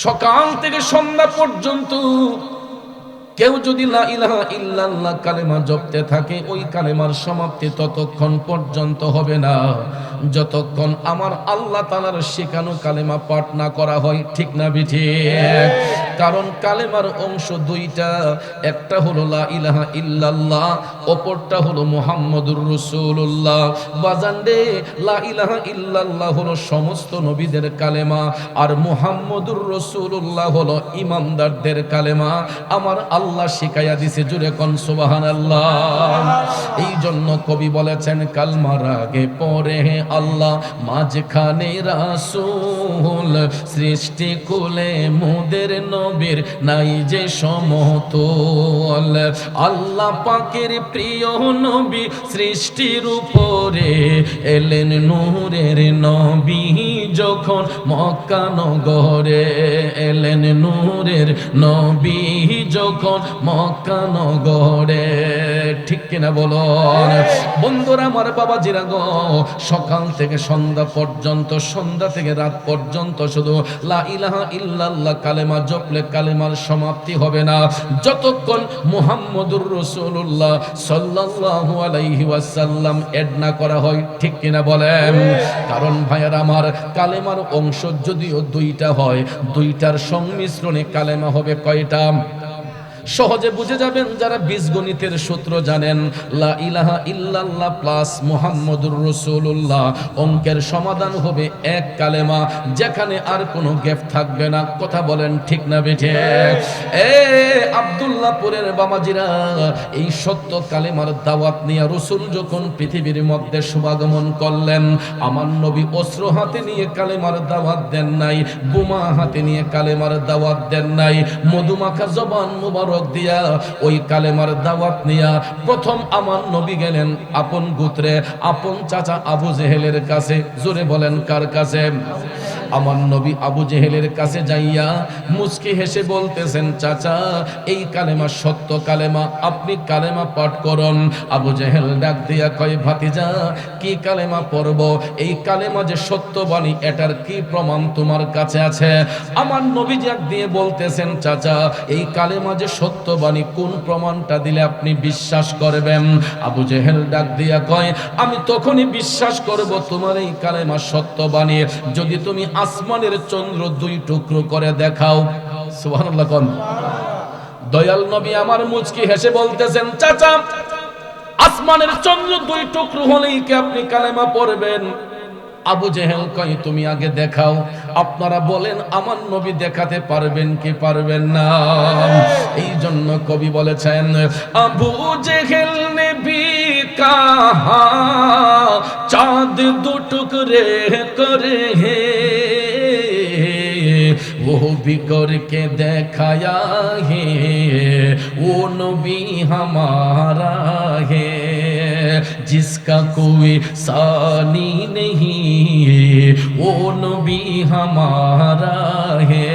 সকাল থেকে সন্ধ্যা পর্যন্ত কেউ যদি লা ইলাহা ইল্লাল্লাহ কালেমা জপতে থাকে, ওই কালেমার সমাপ্তি ততক্ষণ পর্যন্ত হবে না যতক্ষণ আমার আল্লাহ তাআলার শেখানো কালেমা পাঠ না করা হয়। ঠিক না বিঠিক? কারণ কালেমার অংশ দুইটা, একটা হলো লা ইলাহা ইল্লাল্লাহ, অপরটা হলো মুহাম্মাদুর রাসূলুল্লাহ। বাজান রে, লা ইলাহা ইল্লাল্লাহ হলো সমস্ত নবীদের কালেমা, আর মুহাম্মাদুর রাসূলুল্লাহ হলো ইমানদারদের কালেমা। আমার আল্লাহ শিখাইয়া দিছে, জুড়ে কোন সুবহানাল্লাহ। এই জন্য কবি বলেছেন, কালমার আগে পরে আল্লাহ, মাঝখানে রাসূল, সৃষ্টি কুলে মোদের নবীর নাই যে সমতল। আল্লাহ পাকের প্রিয় নবী সৃষ্টির উপরে এলেন নূরের নবী যখন মক্কা নগরে, এলেন নূরের নবী যখন মক্কা নগরে। ঠিক কিনা বলুন বন্ধুরা আমার, বাবাজিরা গো, সকাল থেকে সন্ধ্যা পর্যন্ত, সন্ধ্যা থেকে রাত পর্যন্ত শুধু লা ইলাহা ইল্লাল্লাহ কালেমা জপলে কালেমার সমাপ্তি হবে না যতক্ষণ মুহাম্মদুর রাসূলুল্লাহ সাল্লাল্লাহু আলাইহি ওয়াসাল্লাম এড না করা হয়। ঠিক কিনা বলেন? কারণ ভাইয়ারা আমার, কালেমার অংশ যদিও দুইটা হয়, দুইটার সংমিশ্রণে কালেমা হবে কয়টা? সহজে বুঝে যাবেন যারা বীজগণিতের সূত্র জানেন। লা ইলাহা ইল্লাল্লাহ প্লাস মুহাম্মাদুর রাসূলুল্লাহ, অঙ্কের সমাধান হবে এক কালেমা, যেখানে আর কোনো গ্যাপ থাকবে না। কথা বলেন ঠিক না বেঠে? আব্দুল্লাহপুরের বাবাজিরা, এই সত্য কালেমার দাওয়াত নিয়ে রাসূল যখন পৃথিবীর মধ্যে শুভাগমন করলেন, আমার নবী অস্ত্র হাতে নিয়ে কালেমার দাওয়াত দেন নাই, বোমা হাতে নিয়ে কালেমার দাওয়াত দেন নাই, মধুমাখা জবান মুবারক দিয়া ওই কালেমার দাওয়াত নিয়া প্রথম আমার নবী গেলেন আপন গোত্রে, আপন চাচা আবু জেহেলের কাছে। জোরে বলেন কার কাছে? আমার নবী আবু জেহেলের কাছে যাইয়া মুচকি হেসে বলতেছেন, চাচা এই কালেমা সত্য কালেমা, আপনি কালেমা পাঠ করুন। আবু জেহেল ডাক দিয়া কয়, ভাতিজা কি কালেমা পড়ব? এই কালেমা যে সত্য বাণী, এটার কি প্রমাণ তোমার কাছে আছে? আমার নবী ডাক দিয়ে বলতেছেন, চাচা এই কালেমা যে সত্য বাণী, কোন প্রমাণটা দিলে আপনি বিশ্বাস করবেন? আবু জেহেল ডাক দিয়া কয়, আমি তখনই বিশ্বাস করব তোমার এই কালেমা সত্য বাণী যদি তুমি আসমানের চন্দ্র দুই টুকরো করে দেখাও। সুবহানাল্লাহ কোন? দয়াল নবী আমার মুচকি হেসে বলতেছেন, চাচা আসমানের চন্দ্র দুই টুকরো হলেই কি আপনি কালেমা পড়বেন? আবু জেহেল কয়, তুমি আগে দেখাও। আপনারা বলেন আমার নবী দেখাতে পারবেন কি পারবেন না? এই জন্য কবি বলেছেন, আবু জেহেল ने भी कहा चाँद दो टुकड़े करे वो भी करके दिखाया है, वो नबी हमारा है जिसका कोई सानी नहीं, वो नबी हमारा है।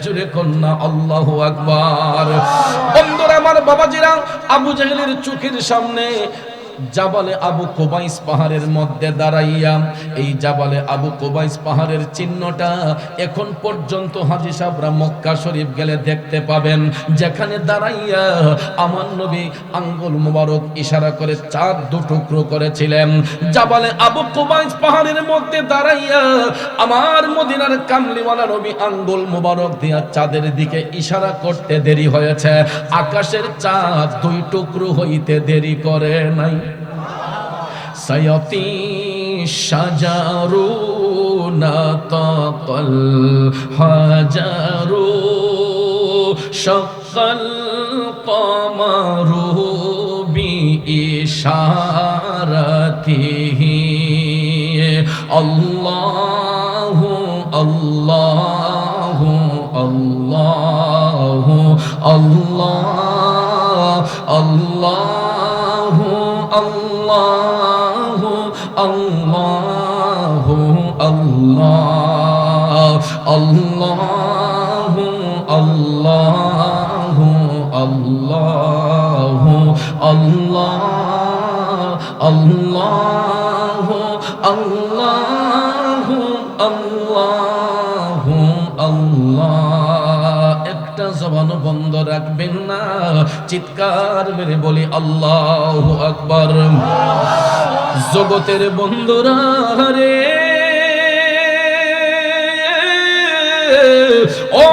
জুরে কন্যা আল্লাহু আকবার। বন্ধুরা আমার, বাবাজিরা, আবু জেহেলের চোখের সামনে জাবালে আবু কুবাইস পাহাড়ের মধ্যে দাঁড়াইয়া, এই জাবালে আবু কুবাইস পাহাড়ের চিহ্নটা এখন পর্যন্ত হাজী সাহেবরা মক্কা শরীফ গেলে দেখতে পাবেন, যেখানে দাঁড়াইয়া আমার নবী আঙ্গুল মুবারক ইশারা করে চাঁদ দু টুকরো করেছিলেন। জাবালে আবু কুবাইস পাহাড়ের মধ্যে দাঁড়াইয়া আমার মদিনার কামলিওয়ালা নবী আঙ্গুল মুবারক দিয়া চাঁদের দিকে ইশারা করতে দেরি হয়েছে, আকাশের চাঁদ দুই টুকরো হইতে দেরি করে নাই। সায়াতি শাজারু নাতাকাল হাজারু শাক্কাল কামারু বিইশারাতিহি আল্লাহু আল্লাহু আল্লাহু আল্লাহ আল্লাহু আল্লাহু আল্লাহু আল্লাহ আল্লাহু আল্লাহু আল্লাহু আল্লাহ আল্লাহু আল্লাহু আল্লাহু আল্লাহ আল্লাহ, একটা জবান বন্ধ রাখবেন না, চিৎকার মেরে বলি আল্লাহু আকবার। জগতের বন্ধুরা রে, ও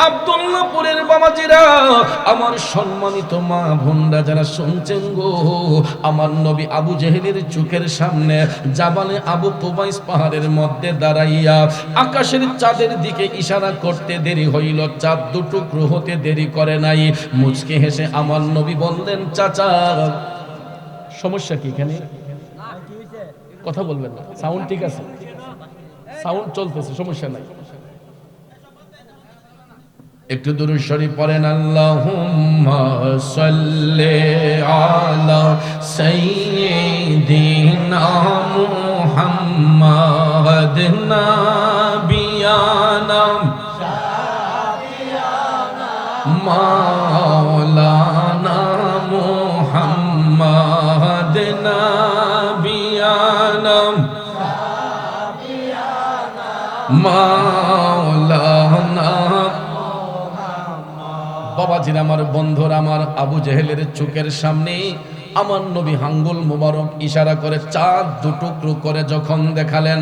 আব্দুল্লাহপুরের বাবাজিরা, আমার সম্মানিত মা বোনরা যারা শুনছেন গো, আমার নবী আবু জেহেলের চোখের সামনে জাবালে আবু কুবাইস পাহাড়ের মধ্যে দাঁড়াইয়া আকাশের চাঁদের দিকে ইশারা করতে দেরি হইল, চাঁদ দুটুকরো হতে দেরি করে নাই। মুচকে হেসে আমার নবী বললেন, চাচা সমস্যা কি? এখানে কথা বলবেন না, সাউন্ড ঠিক আছে, সাউন্ড চলতেছে, সমস্যা নাই। একটু দুরূদ শরীফ পড়েন, আল্লাহুম্মা সাল্লি আলা সাইয়্যিদিনা মুহাম্মাদ নাবিয়ানা মাওলানা মুহাম্মাদ নাবিয়ানা মাওলানা। বাবাজির আমার বন্ধুরা আমার, আবু জেহেলের চোখের সামনে আমার নবী আঙ্গুল মুবারক ইশারা করে চাঁদ দুটুকরো করে যখন দেখালেন,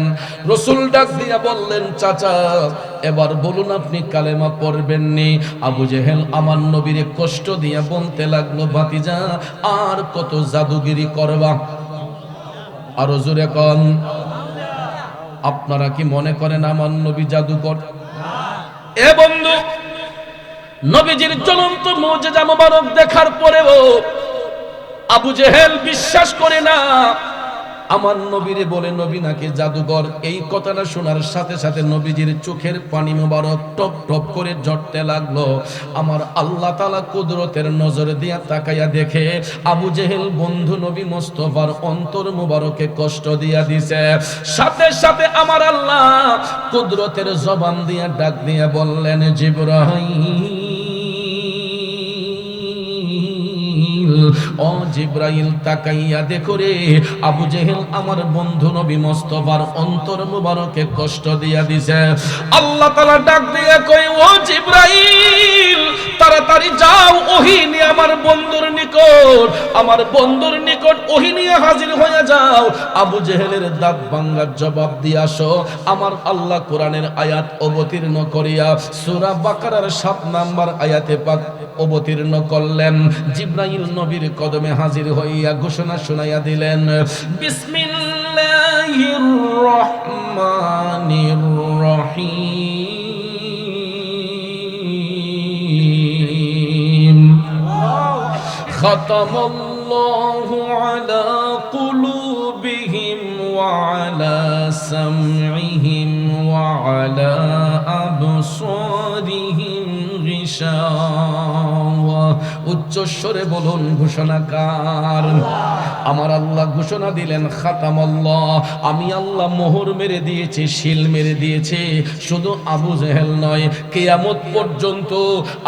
রাসূল ডাক দিয়া বললেন, চাচা এবার বলুন আপনি কালেমা পড়বেন নি? আবু জেহেল আমার নবীরে কষ্ট দিয়া বলতে লাগলো, ভাতিজা আর কত জাদুগিরি করবা? আরো জোরে কোন। আপনারা কি মনে করেন আমার নবী জাদুকর? এ বন্ধু, নবীজির জ্বলন্ত মুজিজা মোবারক দেখার পরেও আবু জেহেল বিশ্বাস করে না। আমার নবীরে বলে নবী নাকি জাদুকর। এই কথাটা শোনার সাথে সাথে নবীজির চোখের পানি মোবারক টপ টপ করে ঝরতে লাগলো। আমার আল্লাহ তাআলা কুদরতের নজর দিয়া তাকাইয়া দেখে আবু জেহেল বন্ধু নবী মুস্তাফার অন্তর মোবারকে কষ্ট দিয়া দিছে। সাথে সাথে আমার আল্লাহ কুদরতের জবান দিয়া ডাক দিয়া বললেন, জিবরাইল, ও জিবরাইল তাকাইয়া দেখো রে, আবু জেহেল আমার বন্ধু নবী মুস্তাফার অন্তর মুবারকে কষ্ট দিয়া দিছে। আল্লাহ তাআলা ডাক দিয়ে কই, ও জিবরাইল তাড়াতাড়ি যাও, ওহী নিয়ে আমার বন্ধুর নিকট, আমার বন্ধুর নিকট ওহী নিয়ে হাজির হয়ে যাও। আবু জেহেলের দাঁত ভাঙার জবাব দিয়ে আসো। আমার আল্লাহ কোরআনের আয়াত অবতীর্ণ করিয়া সূরা বাকারার ৭ নাম্বার আয়াতে পাক অবতীর্ণ করলেন। জিবরাইল নবীর কদমে হাজির হইয়া ঘোষণা শুনাইয়া দিলেন, বিসমিল্লাহির রহমানির রহিম, খাতামাল্লাহু আলা কুলুবিহিম ওয়া আলা সামঈহিম ওয়া আলা আবসারিহিম গিশাওয়া। উচ্চস্বরে বলুন ঘোষণাকার। আমার আল্লাহ ঘোষণা দিলেন, খাতামাল্লাহ, আমি আল্লাহ মোহর মেরে দিয়েছি, শিল মেরে দিয়েছি। শুধু আবু জেহেল নয়, কিয়ামত পর্যন্ত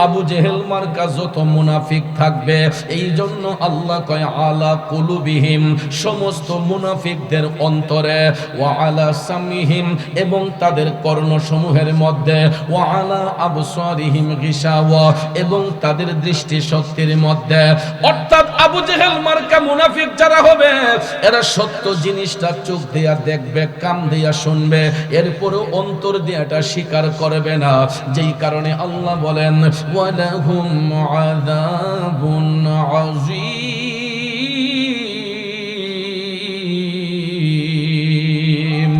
আবু জেহেল মার্কা যত মুনাফিক থাকবে, এই জন্য আল্লাহ কয় আলা কুলুবিহিম, সমস্ত মুনাফিকদের অন্তরে, ওয়া আলা সামিহিম, এবং তাদের কর্ণসমূহের মধ্যে, ওয়া আলা আবসারিহিম গিশাওয়া, এবং তাদের দৃষ্টি শক্তির মধ্যে। অর্থাৎ আবু জেহেল মার্কা মুনাফিক যারা হবে, এরা সত্য জিনিসটা চোখ দিয়া দেখবে, কান দিয়া শুনবে, এরপরও অন্তর দিয়ে এটা স্বীকার করবে না। যেই কারণে আল্লাহ বলেন, ওয়ালাহুম আযাবুন আযীম।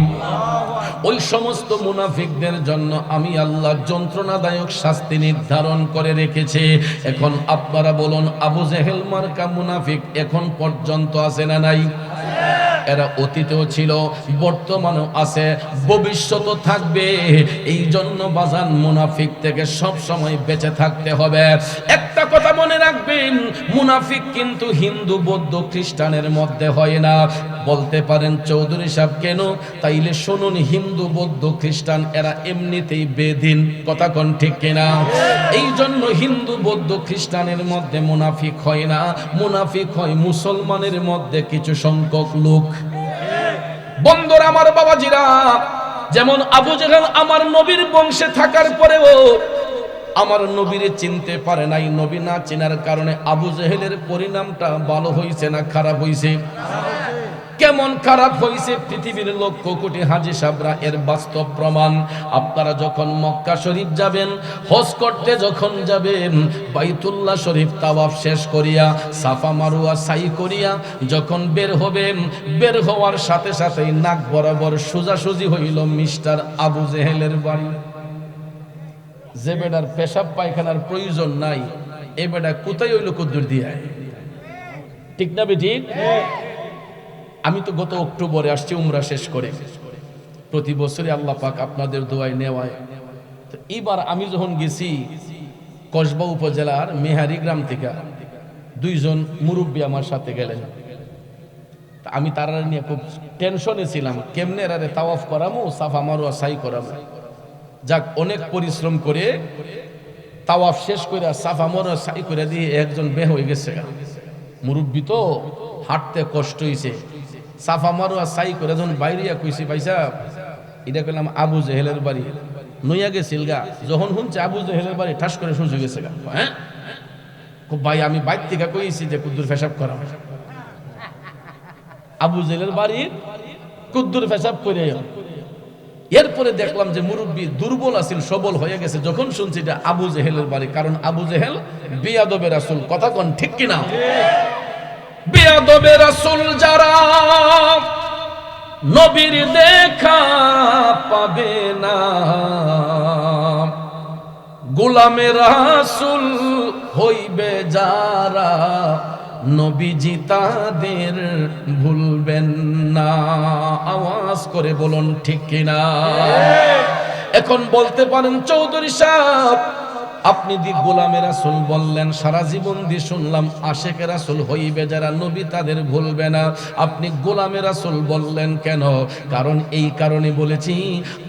ওই সমস্ত মুনাফিকদের জন্য আমি আল্লাহ যন্ত্রণাদায়ক শাস্তি নির্ধারণ করে রেখেছি। এখন আপনারা বলুন, আবু জেহেল মার্কা মুনাফিক এখন পর্যন্ত আছে না নাই? এরা অতীতেও ছিল, বর্তমানেও আছে, ভবিষ্যতেও থাকবে। এই জন্য বাজান মুনাফিক থেকে সব সময় বেঁচে থাকতে হবে। একটা কথা মনে রাখবেন, মুনাফিক কিন্তু হিন্দু বৌদ্ধ খ্রিস্টানের মধ্যে হয় না। বলতে পারেন চৌধুরী সাহেব কেন? তাইলে শুনুন, হিন্দু বৌদ্ধ খ্রিস্টান এরা এমনিতেই বেদিন, কথা কোন ঠিক কিনা? এই জন্য হিন্দু বৌদ্ধ খ্রিস্টানের মধ্যে মুনাফিক হয় না, মুনাফিক হয় মুসলমানের মধ্যে কিছু সংখ্যক লোক। বন্ধুরা আমার, বাবাজিরা, যেমন আবু জেহেল আমার নবীর বংশে থাকার পরেও আমার নবীরে চিনতে পারে নাই। নবী না চেনার কারণে আবু জেহেলের পরিণামটা ভালো হইছে না খারাপ হইছে? কেমন খারাপ হইছে পৃথিবীর লক্ষ কোটি হাজী সাহেবরা এর বাস্তব প্রমাণ। আপনারা যখন মক্কা শরীফ যাবেন, হজ করতে যখন যাবেন, বাইতুল্লাহ শরীফ তাওয়াফ শেষ করিয়া সাফা মারওয়া সাই করিয়া যখন বের হবেন, বের হওয়ার সাথে সাথেই নাক বরাবর সোজাসুজি হইল মিস্টার আবু জেহেলের বাড়ি। যে বেটার পেশাব পায়খানার প্রয়োজন নাই, এ বেটা কোথায় হইল কুদ্দুর দিয়া? ঠিক না বেঠিক? আমি তো গত অক্টোবরে আসছি উমরা শেষ করে। প্রতি বছরই আল্লাহ পাক আপনাদের দোয়ায় নেওয়ায়। তো এবার আমি যখন গেছি কসবা উপজেলার মেহারি গ্রাম থেকে, দুইজন মুরব্বী আমার সাথে গেলেন। আমি তারা নিয়ে খুব টেনশনে ছিলাম, কেমনে এরারে তাওয়াফ করামো, সাফা মারওয়া সাই করামো। যাক, অনেক পরিশ্রম করে তাওয়াফ শেষ করে সাফা মারওয়া সাই করে দিয়ে একজন বের হয়ে গেছে। মুরব্বী তো হাঁটতে কষ্ট হইছে। সাফা মারওয়া সাই করে যখন বাইরিয়া কইছি, ভাই সাহেব এটা কইলাম আবু জেহেলের বাড়ি, নইয়া গেছিল গা। যখন শুনছে আবু জেহেলের বাড়ি, ঠাস করে সুযোগ গেছে গা। হ্যাঁ ভাই, আমি বাইর থেকে কইছি যে কুদ্দুর পেশাব করা। আবু জেহেলের বাড়ি কুদ্দুর পেশাব করে। এরপরে দেখলাম যে মুরব্বী দুর্বল আছিল, সবল হয়ে গেছে যখন শুনছি এটা আবু জেহেলের বাড়ি। কারণ আবু জেহেল বিয়াদবে রাসূল। কথা কোন ঠিক কিনা? বিয়াদবে রাসূল যারা নবীর দেখা পাবে না, গোলামে রাসূল হইবে যারা, নবীজি তাদের ভুলবেন না। আওয়াজ করে বলুন ঠিক কিনা? এখন বলতে পারেন চৌধুরী সাহেব, আপনি দি গোলামে রাসূল বললেন, সারা জীবন দিয়ে শুনলাম আশেকে রাসূল হইবে যারা, নবী তাদের ভুলবে না। আপনি গোলামে রাসূল বললেন কেন? কারণ এই কারণে বলেছি,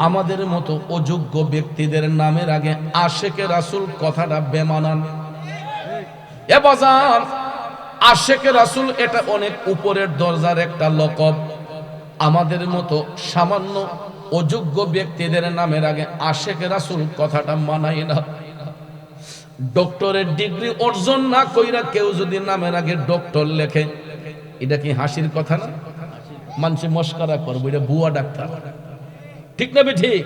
আমাদের মতো অযোগ্য ব্যক্তিদের নামের আগে আশেকে রাসূল কথাটা বেমানান। এ বাজার, আশেকে রাসূল এটা অনেক উপরের দরজার একটা লকব। আমাদের মতো সামান্য অযোগ্য ব্যক্তিদের নামের আগে আশেকে রাসূল কথাটা মানায় না। ডক্টরের ডিগ্রি অর্জন না কইরা কেউ যদি নামের আগে ডক্টর লেখে, এটা কি হাসির কথা না? মানুষে মস্করা করবে, এটা বুয়া ডাক্তার। ঠিক না ঠিক?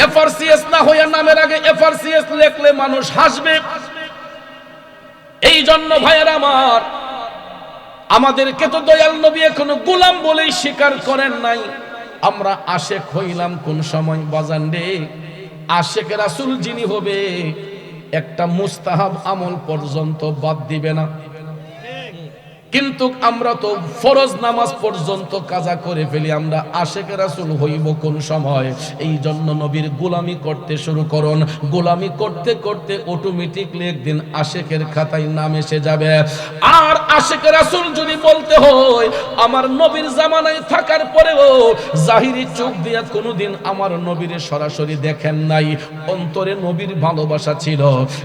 এফআরসিএস না হইয়া নামের আগে এফআরসিএস লেখলে মানুষ হাসবে। এই জন্য ভাইয়ের আমার, আমাদেরকে তো দয়াল নবী এখনো গোলাম বলেই স্বীকার করেন নাই। আমরা আশেক হইলাম কোন সময়? বাজান রে, আশেক রাসূল যিনি হবে, একটা মুস্তাহাব আমল পর্যন্ত বাদ দিবে না। কিন্তু আমরা তো ফরজ নামাজ পর্যন্ত কাজা করে ফেলি। আমরা আশেকে রাসূল হইব কোন সময়? এই জন্য নবীর গোলামি করতে শুরু করুন। গোলামি করতে করতে অটোমেটিকলি একদিন আশেকের খাতায় নাম এসে যাবে। আর আশেকে রাসূল যদি বলতে হয়, আমার নবীর জামানায় থাকার পরেও জাহিরি চোখ দিয়া কোনোদিন আমার নবীর সরাসরি দেখেন নাই, অন্তরে নবীর ভালোবাসা ছিল।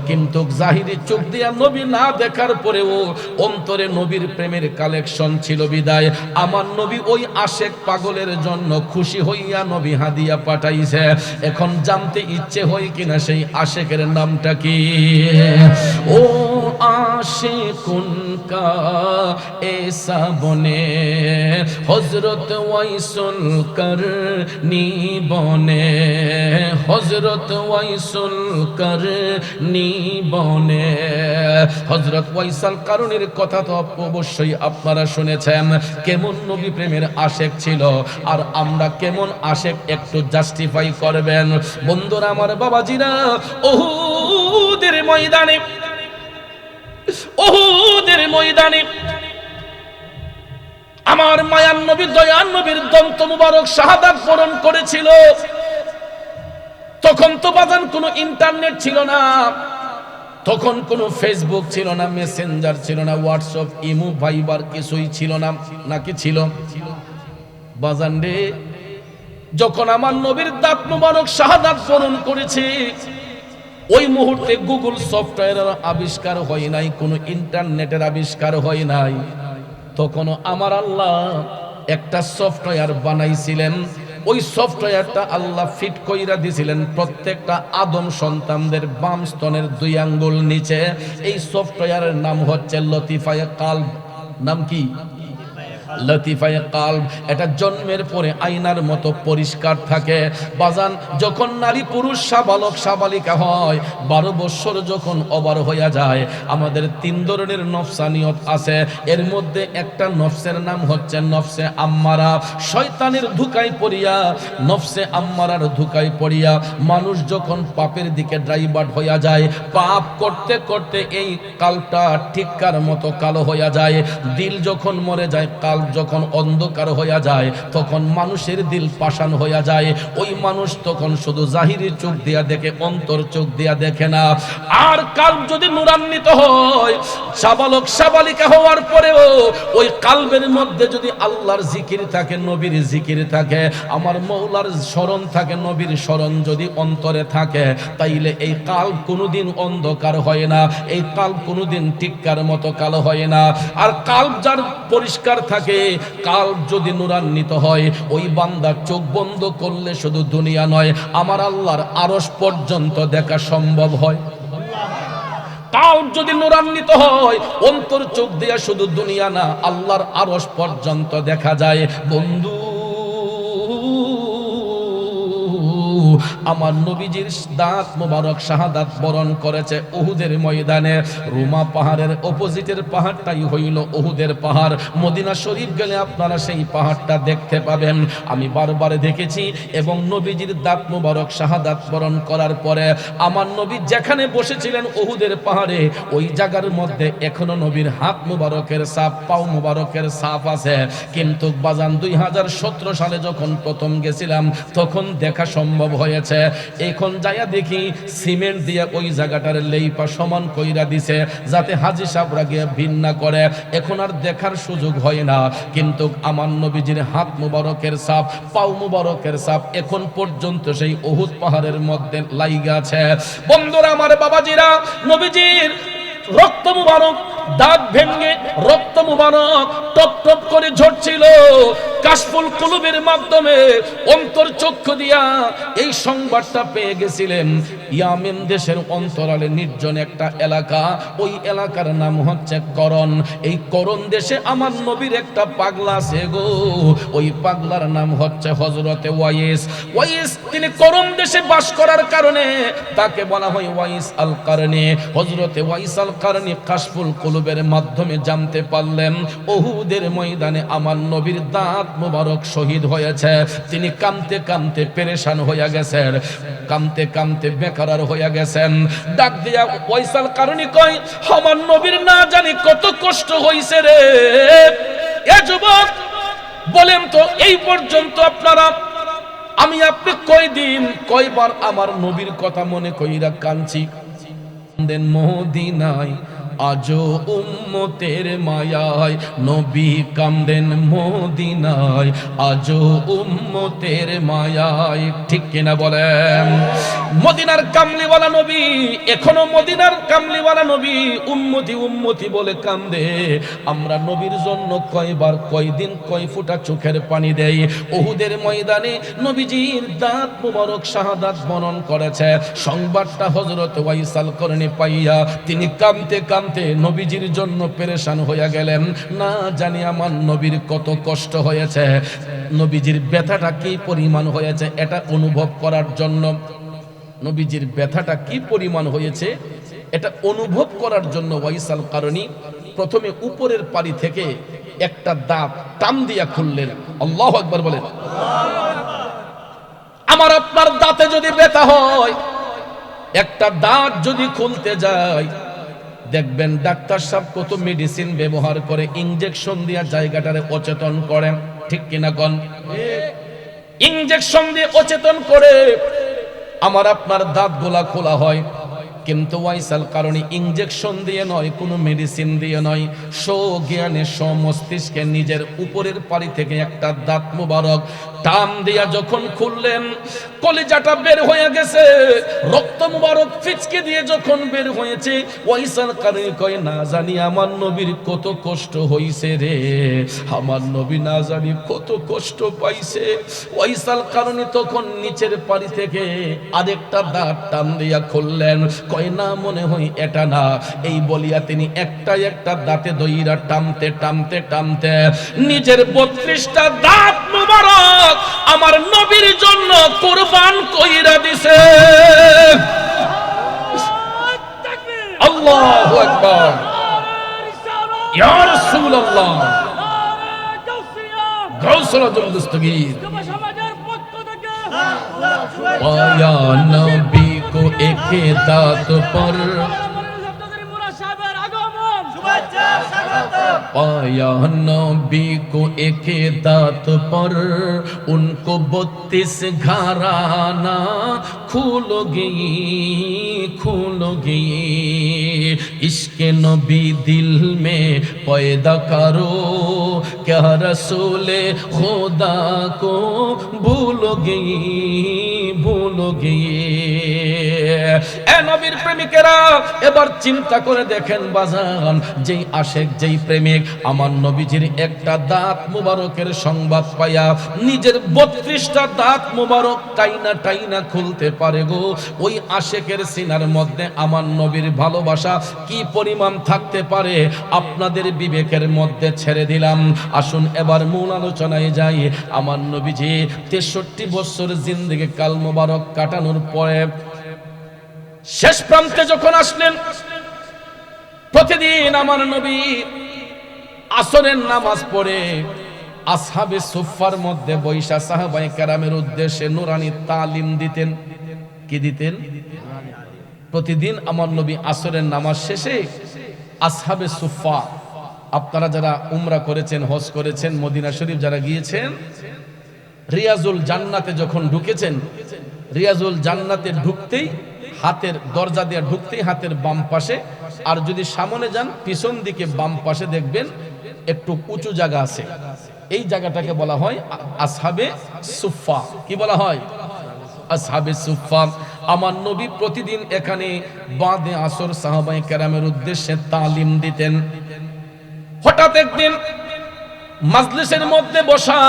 কিন্তু জাহিরি চোখ দিয়া নবী না দেখার পরেও অন্তরে নবীর প্রেমের কালেকশন ছিল বিদায় আমার নবী ওই আশেক পাগলের জন্য খুশি হইয়া নবী হাদিয়া পাঠাইছে। এখন জানতে ইচ্ছে হয় কিনা সেই আশেকের নামটা কি? ও আশিকুন কা এসা বনে হযরত ওয়াইসুল করনি বনে, হযরত ওয়াইসুল করনি বনে। হযরত ওয়াইসুল করনির কথা তো অবশ্যই আপনারা শুনেছেন। কেমন নবী প্রেমের আশেক ছিল, আর আমরা কেমন আশেক একটু জাস্টিফাই করবেন। বন্ধুরা আমার, বাবাজিরা, উহুদের ময়দানে, উহুদের ময়দানে আমার মায়ার নবী দয়ার নবীর দন্ত মুবারক শাহাদাত বরণ করেছিল। তখন তো বাজান কোনো ইন্টারনেট ছিল না, তখন কোনো ফেসবুক ছিল না, মেসেঞ্জার ছিল না, হোয়াটসঅ্যাপ, ইমো, ভাইবার কিছুই ছিল না। নাকি ছিল? বাজান রে, যখন আমার নবীর দাঁত মুবারক শাহাদাত বরণ করেছে, ওই মুহূর্তে গুগল সফটওয়্যারের আবিষ্কার হয় নাই, কোনো ইন্টারনেটের আবিষ্কার হয় নাই। তখন আমার আল্লাহ একটা সফটওয়্যার বানাইছিলেন, ওই সফটওয়্যারটা আল্লাহ ফিট কইরা দিছিলেন প্রত্যেকটা আদম সন্তানদের বাম স্তনের 2 আঙ্গুল নিচে। এই সফটওয়্যারের নাম হচ্ছে লতিফায়ে কালব। নাম কি? লতিফায়ে কালব। এটা জন্মের পরে আয়নার মতো পরিষ্কার থাকে। বাজান, যখন নারী পুরুষ সাবালক সাবালিকা হয়, 12 বছর যখন ওভার হইয়া যায়, আমাদের 3 ধরনের নফসানিয়ত আছে। এর মধ্যে একটা নফসের নাম হচ্ছে নফসে আম্মারা। শয়তানের ধোঁকায় পড়িয়া, নফসে আম্মারার ধোঁকায় পড়িয়া মানুষ যখন পাপের দিকে ড্রাইভার হইয়া যায়, পাপ করতে করতে এই কালটা ঠিককার মতো কালো হইয়া যায়। দিল যখন মরে যায়, কাল যখন অন্ধকার হইয়া যায়, তখন মানুষের দিল পাষাণ হইয়া যায়। ওই মানুষ তখন শুধু জাহিরি চোখ দিয়া দেখে, অন্তর চোখ দিয়া দেখে না। আর কাল যদি নূরান্বিত হয়, সাবালক সাবালিকা হওয়ার পরেও ওই কালবের মধ্যে যদি আল্লাহর জিকির থাকে, নবীর জিকির থাকে, আমার মৌলার স্মরণ থাকে, নবীর স্মরণ যদি অন্তরে থাকে, তাইলে এই কাল্ব কোনোদিন অন্ধকার হয় না, এই কাল্ব কোনোদিন টিক্কার মতো কালো হয় না। আর কাল্ব যার পরিষ্কার থাকে, কাল্ব যদি নূরান্বিত হয়, ওই বান্দার চোখ বন্ধ করলে শুধু দুনিয়া নয়, আমার আল্লাহর আরশ পর্যন্ত দেখা সম্ভব হয়। কাল্ব যদি নূরান্বিত হয়, অন্তর চোখ দিয়া শুধু দুনিয়া না, আল্লাহর আরশ পর্যন্ত দেখা যায়। বন্ধু, আমার নবীজির দাঁত মোবারক শাহাদাত বরণ করেছে উহুদের ময়দানে। রুমা পাহাড়ের অপোজিটের পাহাড়টাই হইল উহুদের পাহাড়। মদিনা শরীফ গেলে আপনারা সেই পাহাড়টা দেখতে পাবেন। আমি বারবার দেখেছি। এবং নবীজির দাঁত মোবারক শাহাদাত বরণ করার পরে আমার নবী যেখানে বসেছিলেন উহুদের পাহাড়ে, ওই জায়গার মধ্যে এখনো নবীর হাত মোবারকের ছাপ, পাও মোবারকের ছাপ আছে। কিন্তু বাজান 2017 সালে যখন প্রথম গেছিলাম, তখন দেখা সম্ভব হয়েছে। এখন যাইয়া দেখি সিমেন্ট দিয়ে ওই জায়গাটার লেইপা সমান কইরা দিছে, যাতে হাজী সাহেবরা গিয়ে ভিন্ন করে। এখন আর দেখার সুযোগ হয় না। কিন্তু আমার নবীজির হাত মুবারকের ছাপ, পাও মুবারকের ছাপ এখন পর্যন্ত সেই উহুদ পাহাড়ের মধ্যে লাইগা আছে। বন্ধুরা আমার, বাবাজিরা, নবীজির রক্ত মুবারক, দাঁত ভেঙে রক্ত মুবারক টপ টপ করে ঝরছিল। কাশফুল কুলুবের মাধ্যমে অন্তর চক্ষু দিয়া এই সংবাদটা পেয়ে গেছিলেন। ইয়ামেন দেশের অন্তরালে নির্জন একটা এলাকা, ওই এলাকার নাম হচ্ছে করন। এই করন দেশে আমার নবীর একটা পাগলা আছে গো। ওই পাগলার নাম হচ্ছে হযরতে ওয়াইস। ওয়াইস তিনি করন দেশে বাস করার কারণে তাকে বলা হয় ওয়াইস আল কারনি। হযরতে ওয়াইস আল কারনি কাশফুল কুলুবের মাধ্যমে জানতে পারলেন উহুদের ময়দানে আমার নবীর দাঁত মুবারক শহীদ হয়েছে। তিনি কাঁদতে কাঁদতে পেরেশান হইয়া গেছেন, কাঁদতে কাঁদতে বেকারার হইয়া গেছেন। ডাক দিয়া ওয়াইস আল কারনি কয়, আমার নবীর না জানি কত কষ্ট হইছে রে। এ যুবক, বলেন তো এই পর্যন্ত আপনারা, আমি আপনি কয়দিন কয়বার আমার নবীর কথা মনে কইরা কাঁদছি। দেন মদিনায় আজো উম্মতের মায়ায়, নবী কান্দেন মদিনায় আজো উম্মতের মায়ায়। ঠিক কিনা বলেন? মদিনার কামলিওয়ালা নবী, এখনো মদিনার কামলিওয়ালা নবী উম্মতি উম্মতি বলে কান্দে। আমরা নবীর জন্য কয়বার, কয়দিন, কয় ফোঁটা চোখের পানি দেই। উহুদের ময়দানে নবীজির দাঁত মুবারক শাহাদাত বরণ করেছে। সংবাদটা হযরত ওয়াইস আল কারনি পাইয়া তিনি কাঁদতে কাঁদতে নবীজির জন্য পেরেশান হইয়া গেলেন। না জানি আমার নবীর কত কষ্ট হয়েছে, নবীজির ব্যথাটা কি পরিমাণ হয়েছে, এটা অনুভব করার জন্য, নবীজির ব্যথাটা কি পরিমাণ হয়েছে এটা অনুভব করার জন্য ওয়াইস আল কারনি প্রথমে উপরের পারি থেকে একটা দাঁত টান দিয়া খুললেন। আল্লাহু আকবার বলেন। আমার আপনার দাঁতে যদি ব্যথা হয়, একটা দাঁত যদি খুলতে যায়, দেখবেন ডাক্তার সাহেব কত মেডিসিন ব্যবহার করে, ইনজেকশন দিয়া জায়গাটারে অচেতন করেন। ঠিক কিনা কোন? ইনজেকশন দিয়ে অচেতন করে আমার আপনার দাঁত গোলা খোলা হয়। কিন্তু ওয়াইসাল কারণে ইনজেকশন দিয়ে নয়, কোনো মেডিসিন দিয়ে নয়, জ্ঞানে মস্তিষ্কে নিজের উপরের পারি থেকে একটা দাঁত মুবারক টান দিয়া যখন খুললেন, কলিজাটা বের হয়ে গেছে, রক্ত মুবারক ফিচকে দিয়ে যখন বের হয়েছে, ওয়াইসাল কারণে কয় না জানি আমার নবীর কত কষ্ট হইছে রে, আমার নবী না জানি কত কষ্ট পাইছে। ওয়াইসাল কারণে তখন নিচের পারি থেকে আরেকটা দাঁত টান দিয়া খুললেন, কয় না মনে হয় এটা না, এই বলিয়া তিনি একটা একটা দাঁতে দইরা টানতে টানতে টানতে নিজের 32টা দাঁত মুবারক আমার নবীর জন্য কুরবান কইরা দিছে। আল্লাহু আকবার, ইয়া রাসূলুল্লাহ, গাউসুল আজম দস্তগীর। পায়া নবী को एक दात पर, पाया नबी को एक दात पर, उनको 32 घराना खुलोगी खुलोगी, इश्क नबी दिल में पैदा करो, क्या रसूले खुदा को भूलोगी भूलोगी। এ নবীর প্রেমিকেরা এবার চিন্তা করে দেখেন বাজান, যেই আশেক যেই প্রেমিক আমার নবীজির একটা দাঁত মুবারকের সংবাদ পায়া নিজের 32টা দাঁত মুবারক টাইনা টাইনা খুলতে পারে গো, ওই আশেকের সিনার মধ্যে আমার নবীর ভালোবাসা কি পরিমাণ থাকতে পারে আপনাদের বিবেকের মধ্যে ছেড়ে দিলাম। আসুন এবার মূল আলোচনায় যাই। আমার নবীজি 63 বছর জিন্দেগি কাল মুবারক কাটানোর পরে শেষ প্রান্তে যখন আসলেন, প্রতিদিন আমার নবী আসরের নামাজ পড়ে আসহাবে সুফফার মধ্যে বৈশা সাহাবায়ে কেরামের উদ্দেশ্যে নুরানি তালিম দিতেন। কি দিতেন? প্রতিদিন আমার নবী আসরের নামাজ শেষে আসহাবে সুফফা, আপনারা যারা উমরা করেছেন, হজ করেছেন, মদিনা শরীফ যারা গিয়েছেন, রিয়াজুল জান্নাতে যখন ঢুকেছেন, রিয়াজুল জান্নাতে ঢুকতেই হাতের দরজা দিয়ে ঢুকতেই হাতের বাম পাশে, আর যদি সামনে যান পিছন দিকে বাম পাশে দেখবেন একটু উঁচু জায়গা আছে, এই জায়গাটাকে বলা হয় আসহাবে সুফফা। কি বলা হয়? আসহাবে সুফফা। আমার নবী প্রতিদিন এখানে বাদে আসর সাহাবায়ে কেরামের উদ্দেশ্যে তালিম দিতেন। হঠাৎ একদিন মাজলিসের মধ্যে বসা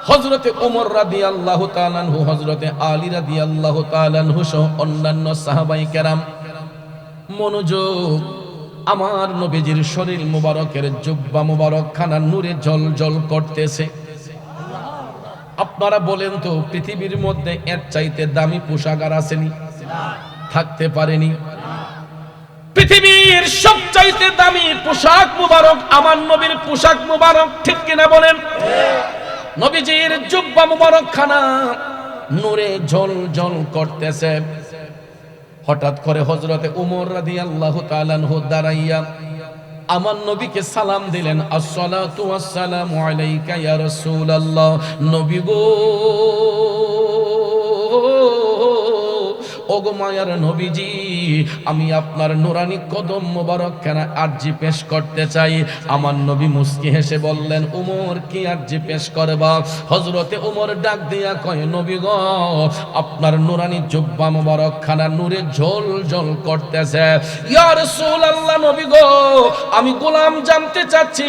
হযরতে ওমর রাদিয়াল্লাহু তাআলা আনহু, হযরতে আলী রাদিয়াল্লাহু তাআলা আনহু সহ অন্যান্য সাহাবায়ে কেরাম মনোযোগ, আমার নবীজির শরীর মুবারকের জুব্বা মুবারক খানা নূরে জ্বলজ্বল করতেছে। আপনারা বলেন তো পৃথিবীর মধ্যে এর চাইতে দামি পোশাক আর আসেনি? থাকতে পারেনি। পৃথিবীর সবচাইতে দামি পোশাক মুবারক আমার নবীর পোশাক মুবারক, ঠিক কিনা বলেন? নবীজির জুব্বা মুবারক খানা নূরে জ্বলজ্বল করতেছে। হঠাৎ করে হযরতে ওমর রাদিয়াল্লাহু তাআলা আনহু দাঁড়াইয়া আমার নবীকে সালাম দিলেন, আসসালাতু ওয়াসসালামু আলাইকা ইয়া রাসূলুল্লাহ। নবী গো, ওগো মায়ার নবীজি, আমি আপনার নুরানি কদম মোবারক খানা আরজি পেশ করতে চাই। আমার নবী মুস্কি হেসে বললেন, উমর কি আরজি পেশ করবা? হযরতে উমর ডাক দিয়া কয়, নবী গো, আপনার নুরানি জুব্বা মোবারক খানা নূরে জ্বলজ্বল করতেছে। ইয়া রাসূলুল্লাহ, নবী গো, আমি গোলাম জানতে চাচ্ছি,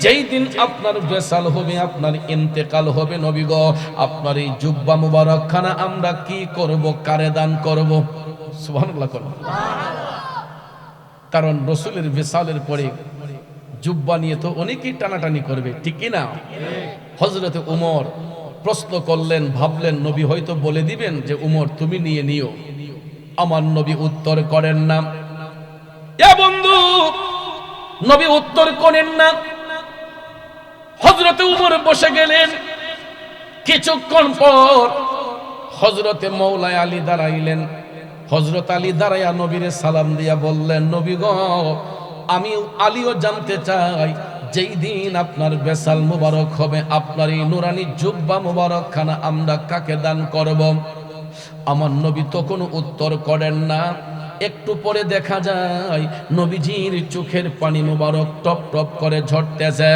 যেই দিন আপনার বেসাল হবে, আপনার ইন্তেকাল হবে, নবী গো, আপনার এই জুব্বা মোবারক খানা আমরা কি করব, কারে দান করব? সুবহানাল্লাহ করব। কারণ রাসূলের বিসালের পরে জুব্বা নিয়ে তো অনেকেই টানাটানি করবে, ঠিক কি না? হযরতে ওমর প্রশ্ন করলেন, ভাবলেন নবী হয়তো বলে দিবেন যে উমর তুমি নিয়ে নিও। আমার নবী উত্তর করেন না। এ বন্ধু, নবী উত্তর করেন না। হযরতে ওমর বসে গেলেন। কিছুক্ষণ পর হযরতে মওলানা আলী দাঁড়াইলেন। হযরত আলী দাঁড়াইয়া নবীরে সালাম দিয়া বললেন, নবী গো, আমি আলীও জানতে চাই, যেই দিন আপনার বেসাল মুবারক হবে, আপনার এই নুরানি জুব্বা মুবারক খানা আমরা কাকে দান করব? আমার নবী তখন উত্তর করেন না। একটু পরে দেখা যায় নবীজির চোখের পানি মোবারক টপ টপ করে ঝরতেছে।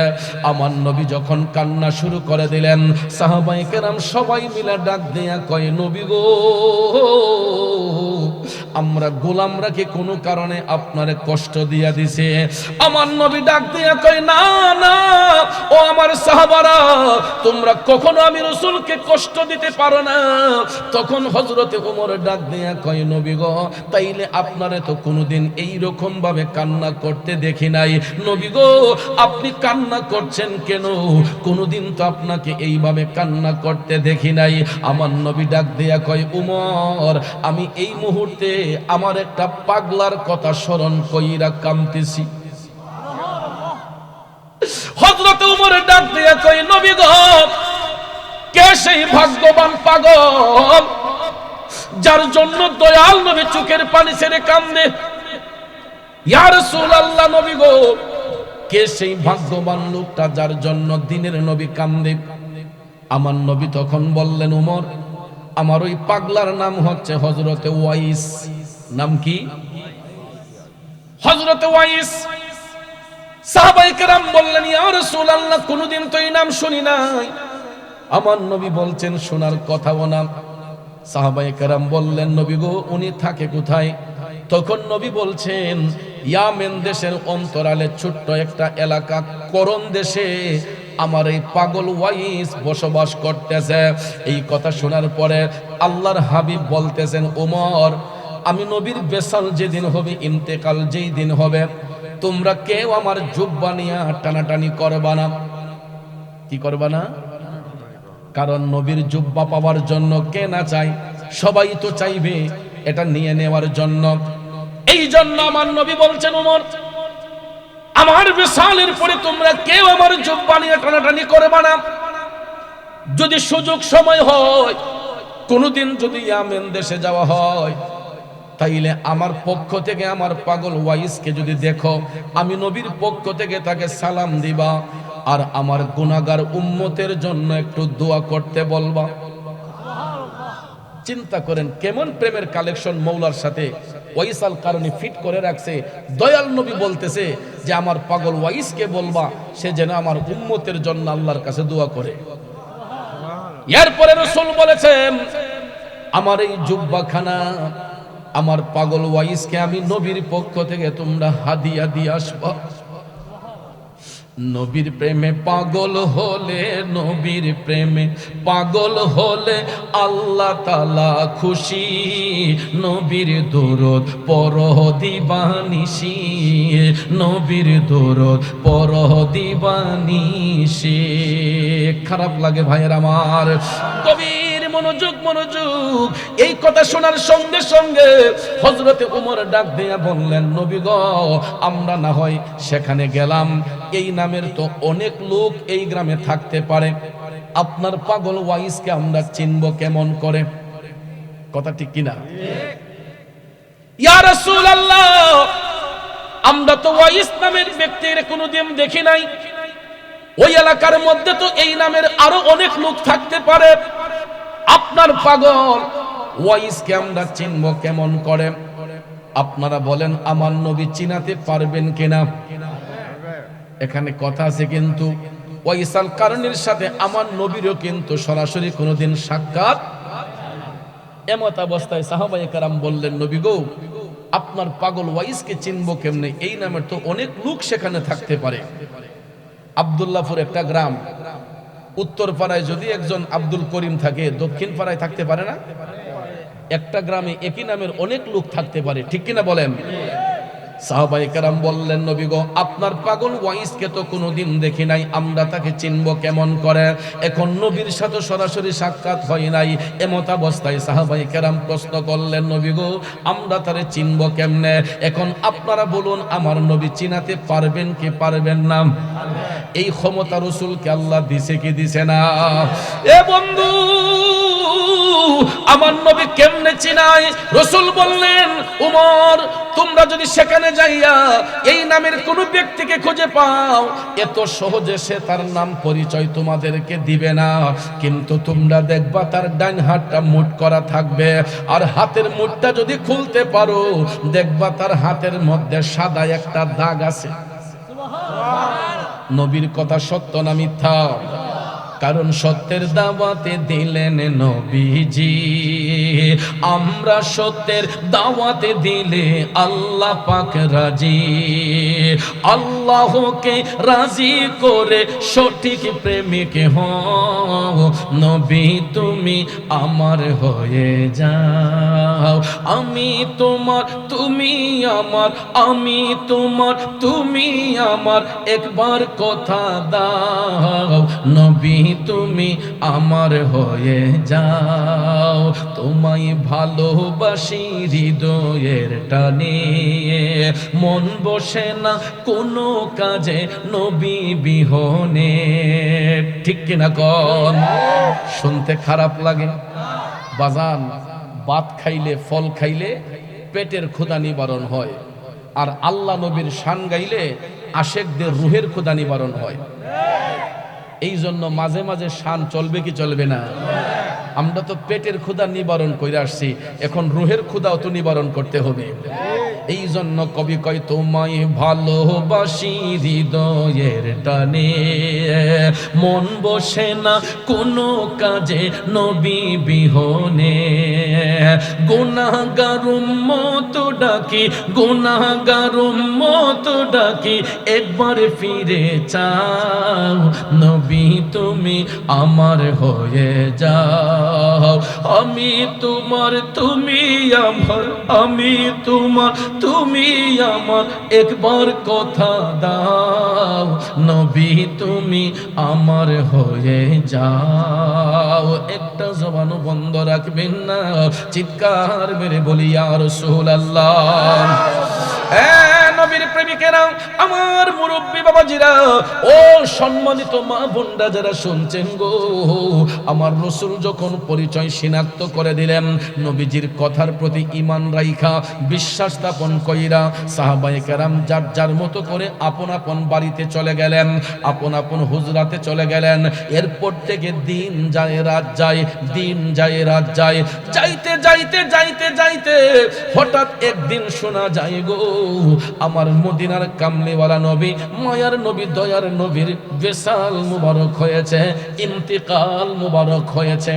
আমার নবী যখন কান্না শুরু করে দিলেন, সাহাবায়ে কেরাম সবাই মিলে ডাক দেয়া কয়, নবী গো, আমরা গোলামরা কি কোনো কারণে আপনারে কষ্ট দিয়া দিছে? আমার নবী ডাক দিয়া কয়, না না ও আমার সাহাবারা, তোমরা কখনো আমি রাসূলকে কষ্ট দিতে পারো না। তখন হযরতে ওমর ডাক দিয়া কয়, নবী গো, তাইলে আপনারে তো কোনোদিন এই রকম ভাবে কান্না করতে দেখি নাই। নবী গো, আপনি কান্না করছেন কেন? কোনোদিন তো আপনাকে এইভাবে কান্না করতে দেখি নাই। আমার নবী ডাক দিয়া কয়, ওমর, আমি এই মুহূর্তে আমার একটা পাগলার কথা স্মরণ কইরা কাঁদতেছি। হযরত ওমর ডাক দিয়া কয়, নবী গো, কে সেই ভাগ্যবান পাগল যার জন্য দয়াল নবী চোখের পানি ছেড়ে কান্দে? ইয়া রাসূলুল্লাহ, নবী গো, কে সেই ভাগ্যবান লোকটা যার জন্য দিনের নবী কান্দে? আমার নবী তখন বললেন, ওমর, আমার ওই পাগলার নাম হচ্ছে হযরতে ওয়াইস। নাম কি? হযরতে ওয়াইস। সাহাবায়ে কেরাম বললেন, ইয়া রাসূলুল্লাহ, কোনদিন তো এই নাম শুনি নাই। আমার নবী বলছেন, শোনার কথাও না। সাহাবায়ে কেরাম বললেন, নবী গো, উনি থাকে কোথায়? তখন নবী বলছেন, ইয়ামেন দেশের অন্তরালে ছোট্ট একটা এলাকা করন দেশে আমার এই পাগল ওয়াইস বসবাস করতেছে। এই কথা শোনার পরে আল্লাহর হাবিব বলতেছেন, ওমর, আমি নবীর বেসাল যেদিন হবে, ইন্তেকাল যেই দিন হবে, তোমরা কেউ আমার জুব্বা নিয়ে টানাটানি করবা না। কি করবা না? কারণ নবীর জুব্বা পাওয়ার জন্য কে না চায়? সবাই তো চাইবে এটা নিয়ে নেওয়ার জন্য। এই জন্য আমার নবী বলছেন, ওমর, আমার বিশালের পরে তোমরা কেউ আমার জুব্বা নিয়ে টানাটানি করবে না। যদি সুযোগ সময় হয়, কোনদিন যদি ইয়ামেন দেশে যাওয়া হয়, তাইলে আমার পক্ষ থেকে আমার পাগল ওয়াইসকে যদি দেখো, আমি নবীর পক্ষ থেকে তাকে সালাম দিবা, আর আমার গুনাহগার উম্মতের জন্য একটু দোয়া করতে বলবা। চিন্তা করেন কেমন প্রেমের কালেকশন মৌলার সাথে ওয়াইস আল কারণী ফিট করে রাখছে। দয়াল নবী বলতেছে যে আমার পাগল ওয়াইসকে বলবা, সে যেন আমার উম্মতের জন্য আল্লাহর কাছে দোয়া করে। এরপরে রাসূল বলেছেন, আমার এই জুব্বাখানা আমার পাগল ওয়াইসকে আমি নবীর পক্ষ থেকে তোমরা হাদিয়া দিয়ে আসবা। নবীর প্রেমে পাগল হলে, নবীর প্রেমে পাগল হলে আল্লাহ তাআলা খুশি। নবীর দরুদ পড়হ দিবানিশি, নবীর দরুদ পড়হ দিবানিশি। খারাপ লাগে ভাইয়ের আমার, গভীর মনোযোগ মনোযোগ। এই কথা শোনার সঙ্গে সঙ্গে হযরতে ওমর ডাক দিয়া বললেন, নবী গো, আমরা না হয় সেখানে গেলাম, এই নামের তো অনেক লোক এই গ্রামে থাকতে পারে, আপনার পাগল ওয়াইসকে আমরা চিনব কেমন করে? কথা ঠিক কিনা? ইয়া রাসূলুল্লাহ, আমরা তো ওয়াইস নামের ব্যক্তির কোনোদিন দেখি নাই। ওই এলাকার মধ্যে তো এই নামের আরো অনেক লোক থাকতে পারে, আপনার পাগল ওয়াইসকে আমরা চিনব কেমন করে? আপনারা বলেন, আমার নবী চিনাতে পারবেন কিনা? এখানে কথা আছে, কিন্তু ওয়াইস আল কারণীর সাথে আমার নবীরও কিন্তু সরাসরি কোনোদিন সাক্ষাৎ। এমত অবস্থায় সাহাবায়ে কেরাম বললেন, নবী গো, আপনার পাগল ওয়াইসকে চিনবো কেমনে? এই নামের তো অনেক লোক সেখানে থাকতে পারে। আব্দুল্লাহপুর একটা গ্রাম, উত্তর পাড়ায় যদি একজন আব্দুল করিম থাকে, দক্ষিণ পাড়ায় থাকতে পারে না? একটা গ্রামে একই নামের অনেক লোক থাকতে পারে, ঠিক কিনা বলেন? সাহাবায়ে কেরাম বললেন, নবী গো, আপনার পাগল ওয়াইসকে তো কোনোদিন দেখি নাই, আমরা তাকে চিনব কেমন করে? এখন নবীর সাথে সরাসরি সাক্ষাৎ হয় নাই। এমত অবস্থায় সাহাবায়ে কেরাম প্রশ্ন করলেন, নবী গো, আমরা তারে চিনব কেমনে? এখন আপনারা বলুন, আমার নবী চিনাতে পারবেন কি পারবেন না? এই ক্ষমতা রাসূলকে আল্লাহ দিছে কি দিছে না? এ বন্ধু, আমার নবী কেমনে চিনায়? রাসূল বললেন, উমর তোমরা যদি সেখানে যাইয়া এই নামের কোন ব্যক্তিকে খুঁজে পাও, এত সহজে সে তার নাম পরিচয় তোমাদেরকে দিবে না, কিন্তু তোমরা দেখবা তার ডান হাতটা মুঠ করা থাকবে, আর হাতের মুঠটা যদি খুলতে পারো দেখবা তার হাতের মধ্যে সাদা একটা দাগ আছে। নবীর কথা সত্য না মিথ্যা? কারণ সত্যের দাওয়াতে দিলেন নবীজি, আমরা সত্যের দাওয়াতে দিলে আল্লাহ পাক রাজি। আল্লাহকে রাজি করে সঠিক প্রেমিক হও, নবী তুমি আমার হয়ে যাও। আমি তোমার তুমি আমার, আমি তোমার তুমি আমার, একবার কথা দাও নবী তুমি আমার হয়ে যাও। তোমায় ভালোবাসি হৃদয়ের টানে, মন বসে না কোনো কাজে নবী বিহনে। ঠিক কিনা কোন? শুনতে খারাপ লাগে বাজান? ভাত খাইলে ফল খাইলে পেটের ক্ষুধা নিবারণ হয়, আর আল্লাহ নবীর শান গাইলে আশেকদের রুহের ক্ষুধা নিবারণ হয়। এই জন্য মাঝে মাঝে শান চলবে কি চলবে না? আমরা তো পেটের ক্ষুধা নিবারণ করে আসছি, এখন রুহের ক্ষুধাও তো নিবারণ করতে হবে। এই জন্য কবি কয় তোমায় ভালোবাসি হৃদয়ের টানে, মন বসে না কোনো কাজে নবী বিহনে। গুনাহগার উম্মত ডাকি, গুনাহগার উম্মত ডাকি, একবার ফিরে চাও নবী তুমি আমার হয়ে যাও। আমি তোমার তুমি আমার, আমি তোমার তুমি আমার, একবার কথা দাও নবী তুমি আমার হয়ে যাও। একটা জবানও বন্ধ রাখবেন না, চিৎকার মেরে বলি ইয়া রাসূলুল্লাহ। নবীর প্রেমিকেরা, আমার মুরব্বী বাবাজিরা, ও সম্মানিত মা বোনরা যারা শুনছেন গো, আমার রাসূল যখন পরিচয় শনাক্ত করে দিলেন, নবীজির কথার প্রতি ঈমান রাইখা বিশ্বাস স্থাপন কইরা সাহাবায়ে কেরাম যার যার মতো করে আপন আপন বাড়িতে চলে গেলেন, আপন আপন হুজরাতে চলে গেলেন। এরপর থেকে দিন যায় রাত যায়, দিন যায় রাত যায়, যাইতে যাইতে যাইতে যাইতে হঠাৎ একদিন শোনা যায় গো, আমার মদিনার কামলিওয়ালা নবী, মায়ার নবী, দয়ার নবীর বিশাল মুবারক হয়েছে, ইন্তিকাল মুবারক হয়েছে।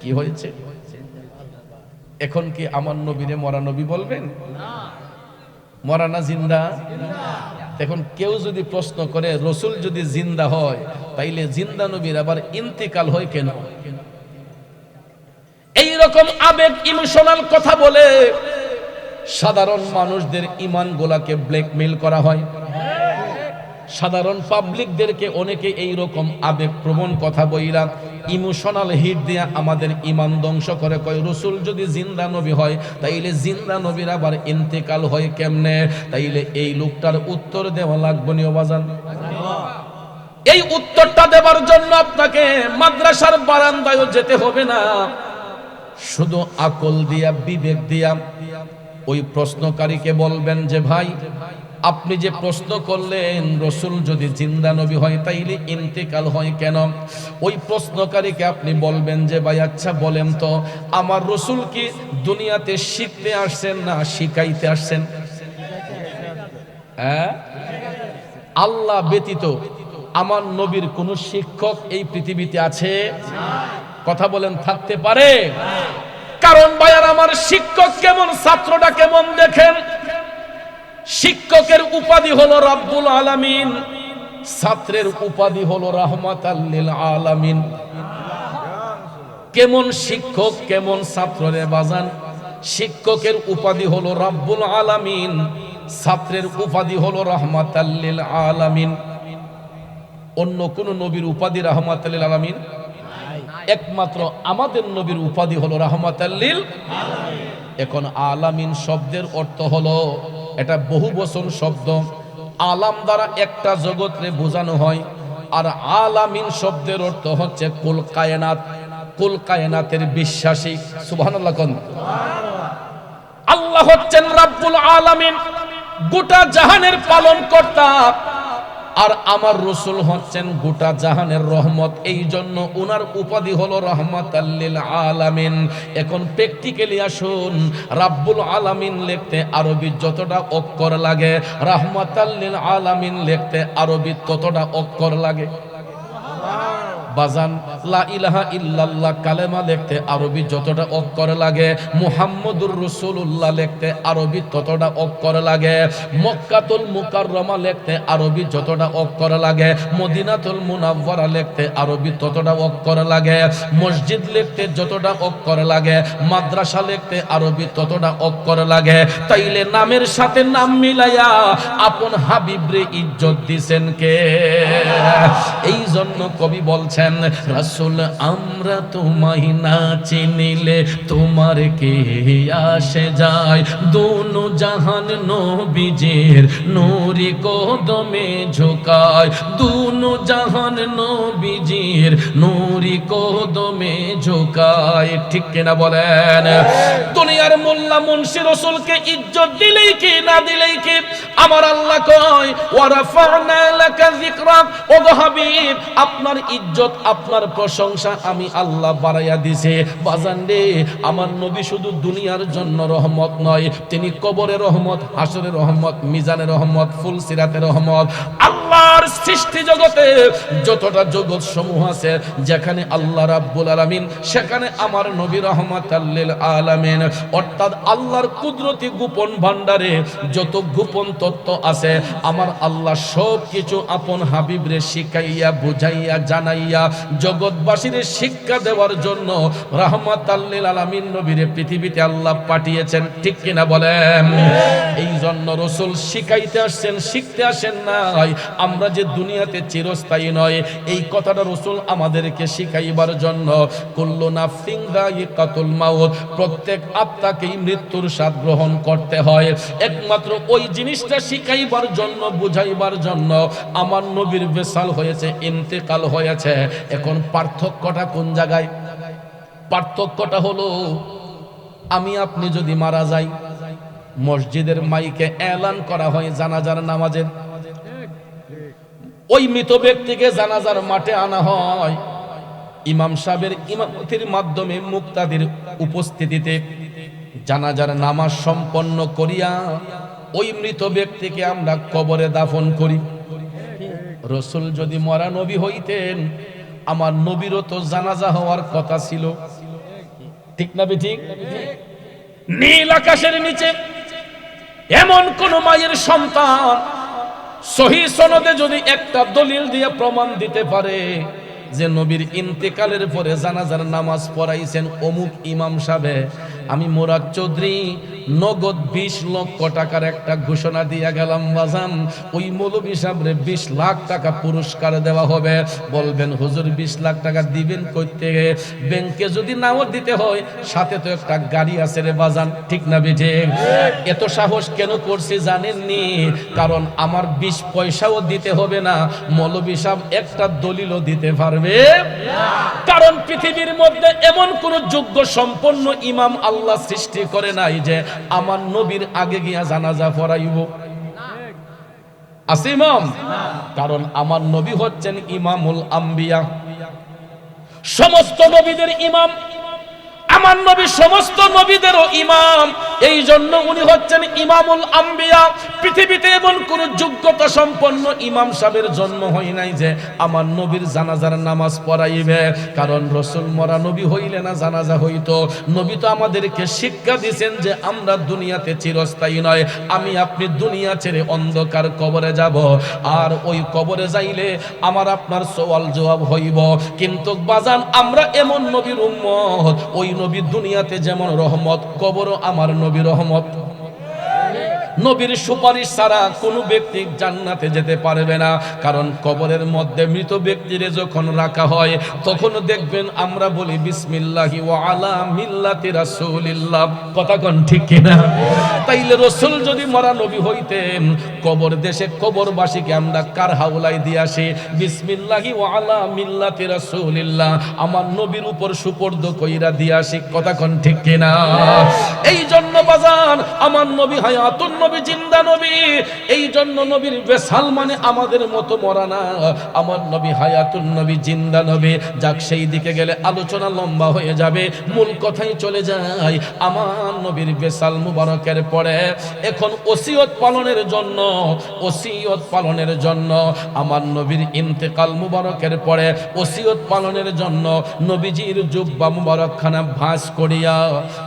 কি হয়েছে? এখন কি আমার নবীরে মরা নবী বলবেন? মরা না জিন্দা? এখন কেউ যদি প্রশ্ন করে রাসূল যদি জিন্দা হয় তাইলে জিন্দা নবীর আবার ইন্তিকাল হয় কেন? এই রকম আবেগ ইমোশনাল কথা বলে সাধারণ মানুষদের ঈমান গোলাকে ব্ল্যাকমেইল করা হয়। সাধারণ পাবলিকদেরকে অনেকে এই রকম আবেগপ্রবণ কথা বইরা ইমোশনাল হিট দিয়া আমাদের ঈমান ধ্বংস করে। কয় রাসূল যদি জিন্দা নবী হয় তাইলে জিন্দা নবীর আবার ইন্তেকাল হয় কেমনে? তাইলে এই লোকটার উত্তর দেওয়া লাগবে নি বাজান? এই উত্তরটা দেওয়ার জন্য আপনাকে মাদ্রাসার বারান্দায় যেতে হবে না, শুধু আকল দিয়া বিবেক দিয়া ওই প্রশ্নকারীকে বলবেন যে ভাই আপনি যে প্রশ্ন করলেন রাসূল যদি জিন্দা নবী হয় তাইলে ইন্তেকাল হয় কেন, ওই প্রশ্নকারীকে আপনি বলবেন যে ভাই আচ্ছা বলেন তো আমার রাসূল কি দুনিয়াতে শিখতে আসছেন না শিখাইতে আসছেন? আল্লাহ ব্যতীত আমার নবীর কোন শিক্ষক এই পৃথিবীতে আছে? কথা বলেন, থাকতে পারে? কারণ ভাইয়ার আমার শিক্ষক কেমন, ছাত্রটা কেমন দেখেন। শিক্ষকের উপাধি হলো রাব্বুল আলামিন, ছাত্রের উপাধি হলো রাহমাতাল লিল আলামিন। কেমন শিক্ষক কেমন ছাত্র রে বাজান? শিক্ষকের উপাধি হলো রাব্বুল আলামিন, ছাত্রের উপাধি হলো রাহমাতাল লিল আলামিন। অন্য কোন নবীর উপাধি রাহমাতাল লিল আলামিন? একমাত্র আমাদের নবীর উপাধি হলো রাহমাতাল লিল আলামিন। এখন আলামিন শব্দের অর্থ হলো, এটা বহু বচন শব্দ, আলাম দ্বারা একটা জগৎরে বোঝানো হয়, আর আলামিন শব্দের অর্থ হচ্ছে কুল কায়নাত, কুল কায়নাতের বিশ্বাসী। সুবহানাল্লাহ কোন? আল্লাহ হচ্ছেন রাব্বুল আলামিন, গোটা জাহানের পালনকর্তা, আর আমার রাসূল হচ্ছেন গোটা জাহানের রহমত। এই জন্য ওনার উপাধি হলো রাহমাতাল লিল আলামিন। এখন প্র্যাকটিক্যালি আসুন, রাব্বুল আলামিন লিখতে আরবি যতটা অক্ষর লাগে, রাহমাতাল লিল আলামিন লিখতে আরবি ততটা অক্ষর লাগে। বাজান, লা ইলাহা ইল্লাল্লাহ কালেমা লিখতে আরবি যতটা অক্ষর লাগে, মুহাম্মদুর রাসূলুল্লাহ লিখতে আরবি ততটা অক্ষর লাগে। মক্কাতুল মুকাররমা লিখতে আরবি যতটা অক্ষর লাগে, মদিনাতুল মুনাওয়ারা লিখতে আরবি ততটা অক্ষর লাগে। মসজিদ লিখতে যতটা অক্ষর লাগে, মাদ্রাসা লিখতে আরবি ততটা অক্ষর লাগে। তাইলে নামের সাথে নাম মিলাইয়া আপন হাবিবরে ইজ্জত দিছেন কে? এই জন্য কবি বলছেন, রাসূল আমরা তোমায় না চিনিলে তোমার কে আসে যায়, দোনো জাহান নবীজির নূরি কদমে ঝুকায়, দোনো জাহান নবীজির নূরি কদমে ঝুকায়। ঠিক কিনা বলেন? দুনিয়ার মোল্লা মুন্সি রাসূলকে ইজ্জত দিলেই কি না দিলেই কি? আমার আল্লাহ কয়, ওয়া রাফা'না লাকা যিকরাক, ও গো হাবিব আপনার ইজ্জত, আপনার প্রশংসা আমি আল্লাহ বাড়াইয়া দিছে। বাজান রে, আমার নবী শুধু দুনিয়ার জন্য রহমত নয়, তিনি কবরের রহমত, হাসরের রহমত, মিজানের রহমত, ফুলসিরাতের রহমত। আল্লাহর সৃষ্টি জগতে যতটা জগৎ সমূহ আছে, যেখানে আল্লাহ রাব্বুল আলামিন, সেখানে আমার নবী রাহমাতাল লিল আলামিন। অর্থাৎ আল্লাহর কুদরতি গোপন ভান্ডারে যত গোপন তত্ত্ব আছে, আমার আল্লাহ সব কিছু আপন হাবিবরে শিখাইয়া বুঝাইয়া জানাইয়া জগৎবাসীর শিক্ষা দেওয়ার জন্য রাহমাতাল লিল আলামিন নবীরে পৃথিবীতে আল্লাহ পাঠিয়েছেন। ঠিক কিনা বলেন? এই জন্য রাসূল শিখাইতে আসেন, শিখতে আসেন নাই। আমরা যে দুনিয়াতে চিরস্থায়ী নয়, এই কথাটা রাসূল আমাদেরকে শিখাইবার জন্য। কুল্লু নাফসিন যায়িকাতুল মাউত, প্রত্যেক আত্মাকেই মৃত্যুর স্বাদ গ্রহণ করতে হয়। একমাত্র ওই জিনিসটা শিখাইবার জন্য, বুঝাইবার জন্য আমার নবীর বিশাল হয়েছে, ইন্তেকাল হয়েছে। এখন পার্থক্যটা কোন জায়গায়? পার্থক্যটা হলো, আমি আপনি যদি মারা যাই, মসজিদের মাইকে এলান করা হয় জানাজার নামাজের, ওই মৃত ব্যক্তিকে জানাজার মাঠে আনা হয়, ইমাম সাহেবের ইমামতির মাধ্যমে মুক্তাদির উপস্থিতিতে জানাজার নামাজ সম্পন্ন করিয়া ওই মৃত ব্যক্তিকে আমরা কবরে দাফন করি। রাসূল যদি মরা নবী হইতেন, আমার নবীরও তো জানাজা হওয়ার কথা ছিল। ঠিক না ঠিক? নীল আকাশের নিচে এমন কোন মায়ের সন্তান সহিহ সনদে যদি একটা দলিল দিয়ে প্রমাণ দিতে পারে যে নবীর ইন্তেকালের পরে জানাজার নামাজ পড়াইছেন অমুক ইমাম সাহেব, আমি মুরাদ চৌধুরী নগদ 20 লক্ষ টাকার একটা ঘোষণা দিয়া গেলাম বাজান, ওই মৌলভী সাহেবরে 20 লাখ টাকা পুরস্কার দেওয়া হবে। বলবেন হুজুর 20 লাখ টাকা দিবেন কইতে? ব্যাংকে যদি নাও দিতে হয়, সাথে তো একটা গাড়ি আছে রে বাজান। ঠিক না বেঠে? এত সাহস কেন করছি জানেননি? কারণ আমার 20 পয়সাও দিতে হবে না, মৌলভী সাহেব একটা দলিলও দিতে পারবে না। কারণ পৃথিবীর মধ্যে এমন কোন যোগ্য সম্পন্ন ইমাম আল্লাহ সৃষ্টি করে নাই যে আমার নবীর আগে গিয়া জানাজা পড়াইব। আছে ইমাম? কারণ আমার নবী হচ্ছেন ইমামুল আম্বিয়া, সমস্ত নবীদের ইমাম। আমার নবী সমস্ত নবীদেরও ইমাম, এই জন্য উনি হচ্ছেন ইমামুল আম্বিয়া। পৃথিবীতে এমন কোন যোগ্যতা সম্পন্ন ইমাম সাহেবের জন্ম হয় নাই যে আমার নবীর জানাজার নামাজ পড়াইবে। কারণ রাসূল মরা নবী হইলে না জানাজা হইতো। নবী তো আমাদেরকে শিক্ষা দিয়েছেন যে আমরা দুনিয়াতে চিরস্থায়ী নয়, আমি আপনি দুনিয়া ছেড়ে অন্ধকার কবরে যাব, আর ওই কবরে যাইলে আমার আপনার সওয়াল জবাব হইব। কিন্তু বাজান, আমরা এমন নবীর উম্মত, ওই নবী দুনিয়াতে যেমন রহমত, কবরও আমার নবী রহমত। নবীর সুপারিশ ছাড়া কোনো ব্যক্তি জান্নাতে যেতে পারবে না। কারণ কবরের মধ্যে মৃত ব্যক্তিরে যখন রাখা হয় তখন দেখবেন আমরা বলি বিসমিল্লাহি ওয়া আলা মিল্লাতি রাসূলিল্লাহ। কথা কোন ঠিক কিনা? তাইলে রাসূল যদি মরা নবী হইতেন, কবর দেশে কবরবাসীকে আমরা কার হাওলায় দিয়ে আসি? বিসমিল্লাহি ওয়া আলা মিল্লাতি রাসূলিল্লাহ, আমার নবীর উপর সুপর্দ কইরা দিয়ে আসি। কথা কোন ঠিক কিনা? এই জন্য বাজান আমার নবী হায়াতুন নবী, জিন্দা নবী। এই জন্য নবীর বেসাল মানে আমাদের মতো মরা না, আমার নবী হায়াতুন নবী, জিন্দা নবী। যাক, সেই দিকে গেলে আলোচনা লম্বা হয়ে যাবে, মূল কথাই চলে যায়। আমার নবীর বেসাল মুবারকের পরে এখন ওসিয়ত পালনের জন্য আমার নবীর ইন্তেকাল মুবারকের পরে ওসিয়ত পালনের জন্য নবীজির জুব্বা মুবারক খানা ভাঁজ করিয়া